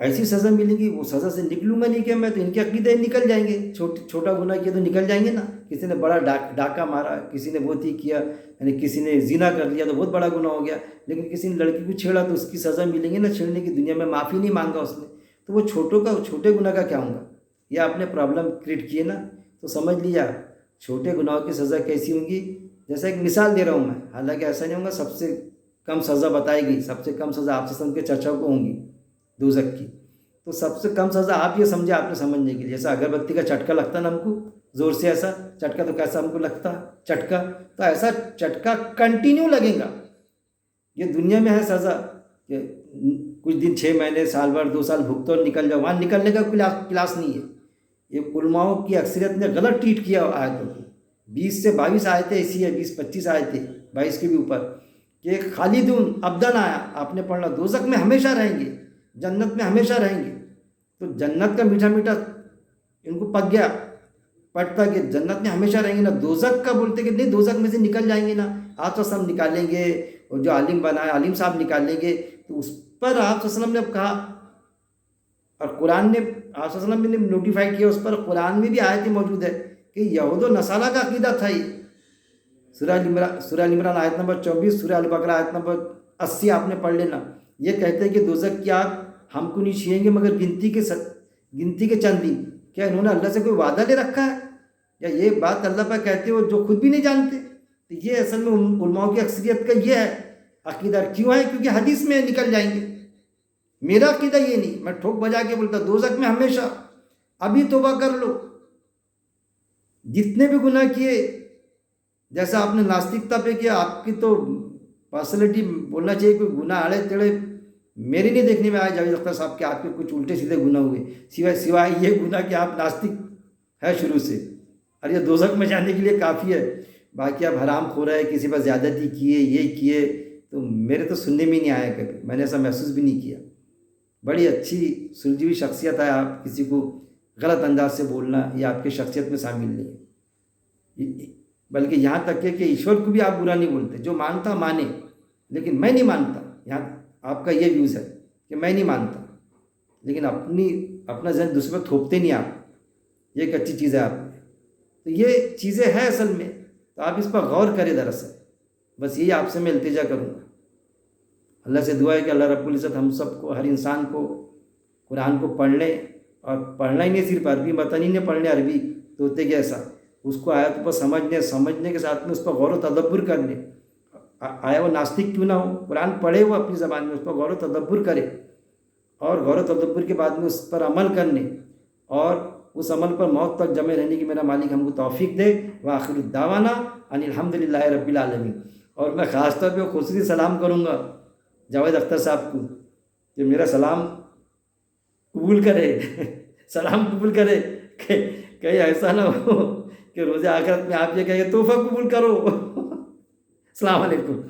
ایسی سزا ملے گی، وہ سزا سے نکلوں گا نہیں کہ میں، تو ان کے عقیدے نکل جائیں گے، چھوٹا گناہ کیا تو نکل جائیں گے نا. کسی نے بڑا ڈاکہ مارا، کسی نے بہت ہی کیا، یعنی کسی نے زنا کر لیا تو بہت بڑا گناہ ہو گیا، لیکن کسی نے لڑکی کو چھیڑا تو اس کی سزا ملیں گے نا چھیڑنے کی. دنیا میں معافی نہیں مانگا اس نے، تو وہ چھوٹے گناہ کا کیا ہوں گا. یا آپ نے پرابلم کریٹ کیے نا، تو سمجھ لیا چھوٹے گناہوں کی سزا کیسی ہوں گی. جیسا ایک مثال دے رہا ہوں میں، حالانکہ ایسا نہیں ہوگا. سب سے کم سزا بتائے گی، سب سے کم سزا آپ سے سن کے چرچا کو ہوں گی دوزخ کی. تو سب سے کم سزا آپ یہ سمجھے آپ نے سمجھنے کے لیے. جیسا اگربتی کا چٹکا لگتا نا ہم کو زور سے، ایسا چٹکا تو کیسا ہم کو لگتا چٹکا، تو ایسا چٹکا کنٹینیو لگے گا. یہ دنیا میں ہے سزا کہ کچھ دن 6 مہینے سال بھر 2 سال بھگتو اور نکل جاؤ، وہاں نکلنے کا کلاس نہیں ہے. یہ علماؤں کی اکثریت نے غلط ٹریٹ کیا آیتوں کو. 20 سے 22 آیتیں ایسی ہے، 20-25 آیتیں، 22 کے بھی اوپر، کہ خالدون ابدن آیا آپ نے پڑھنا، دوزخ میں ہمیشہ رہیں گے، جنت میں ہمیشہ رہیں گے. تو جنت کا میٹھا میٹھا ان کو پک گیا پڑھتا کہ جنت میں ہمیشہ رہیں گے نا. دوزخ کا بولتے کہ نہیں، دوزخ میں سے نکل جائیں گے نا، آپ تو سب نکالیں گے، اور جو عالم بنائے عالم صاحب نکالیں گے. تو اس پر آپ صلی اللہ علیہ وسلم نے کہا، اور قرآن نے آپ صلی اللہ علیہ وسلم نے نوٹیفائی کیا، اس پر قرآن میں بھی آیت موجود ہے کہ یہود و نصارہ کا عقیدہ تھا یہ. سورہ عمران آیت نمبر 24، سورہ البقرہ آیت نمبر 80 آپ نے پڑھ لینا. یہ کہتے ہیں کہ دوزخ کی آگ ہم کو نہیں چھوئیں گے مگر گنتی کے چند دن. کیا انہوں نے اللہ سے کوئی وعدہ لے رکھا ہے، یا یہ بات اللہ پر کہتے ہو جو خود بھی نہیں جانتے؟ تو یہ اصل میں علماء کی اکثریت کا یہ ہے عقیدہ. کیوں ہے؟ کیونکہ حدیث میں نکل جائیں گے. میرا عقیدہ یہ نہیں، میں ٹھوک بجا کے بولتا دوزخ میں ہمیشہ. ابھی توبہ کر لو، جتنے بھی گناہ کیے، جیسا آپ نے ناستکتا پہ کیا، آپ کی تو پرسنالٹی بولنا چاہیے کوئی گناہ اڑے تڑے میری نہیں دیکھنے میں آیا جاوید اختر صاحب کہ آپ کے کچھ الٹے سیدھے گناہ ہوئے، سوائے یہ گناہ کہ آپ ناستک ہے شروع سے، اور یہ دوزخ میں جانے کے لیے کافی ہے. باقی آپ حرام خور ہے، کسی پر زیادتی کیے، یہ کیے، تو میرے تو سننے میں نہیں آیا کبھی، میں نے ایسا محسوس بھی نہیں کیا. بڑی اچھی سلجھی ہوئی شخصیت ہے آپ، کسی کو غلط انداز سے بولنا یہ آپ کی شخصیت میں شامل نہیں ہے. بلکہ یہاں تک کہ ایشور کو بھی آپ برا نہیں بولتے، جو مانتا مانے، لیکن میں نہیں مانتا. یہاں آپ کا یہ ویوز ہے کہ میں نہیں مانتا، لیکن اپنا ذہن دوسرے پر تھوپتے نہیں آپ. یہ ایک اچھی چیز ہے آپ میں. تو یہ چیزیں ہیں اصل میں، تو آپ اس پر غور کریں. دراصل بس یہی آپ سے میں التجا کروں گا. اللہ سے دعا ہے کہ اللہ رب العزت ہم سب کو، ہر انسان کو قرآن کو پڑھنے، اور پڑھنا ہی نہیں صرف عربی متن ہی نہیں پڑھنے، عربی طوطے کے ایسا، اس کو آیت پر سمجھنے کے ساتھ میں اس پر غور و تدبر کرنے. آیا وہ ناستک کیوں نہ ہو، قرآن پڑھے وہ اپنی زبان میں، اس پر غور و تدبر کرے، اور غور و تدبر کے بعد میں اس پر عمل کرنے، اور اس عمل پر موت تک جمع رہنے کی میرا مالک ہم کو توفیق دے. وآخر الدعوانا ان الحمدللہ رب العالمین. اور میں خاص طور پہ خصوصی سلام کروں گا جاوید اختر صاحب کو، کہ میرا سلام قبول کرے سلام قبول کرے، کہ کہیں ایسا نہ ہو کہ روز آخرت میں آپ یہ کہیں تحفہ قبول کرو. السلام علیکم.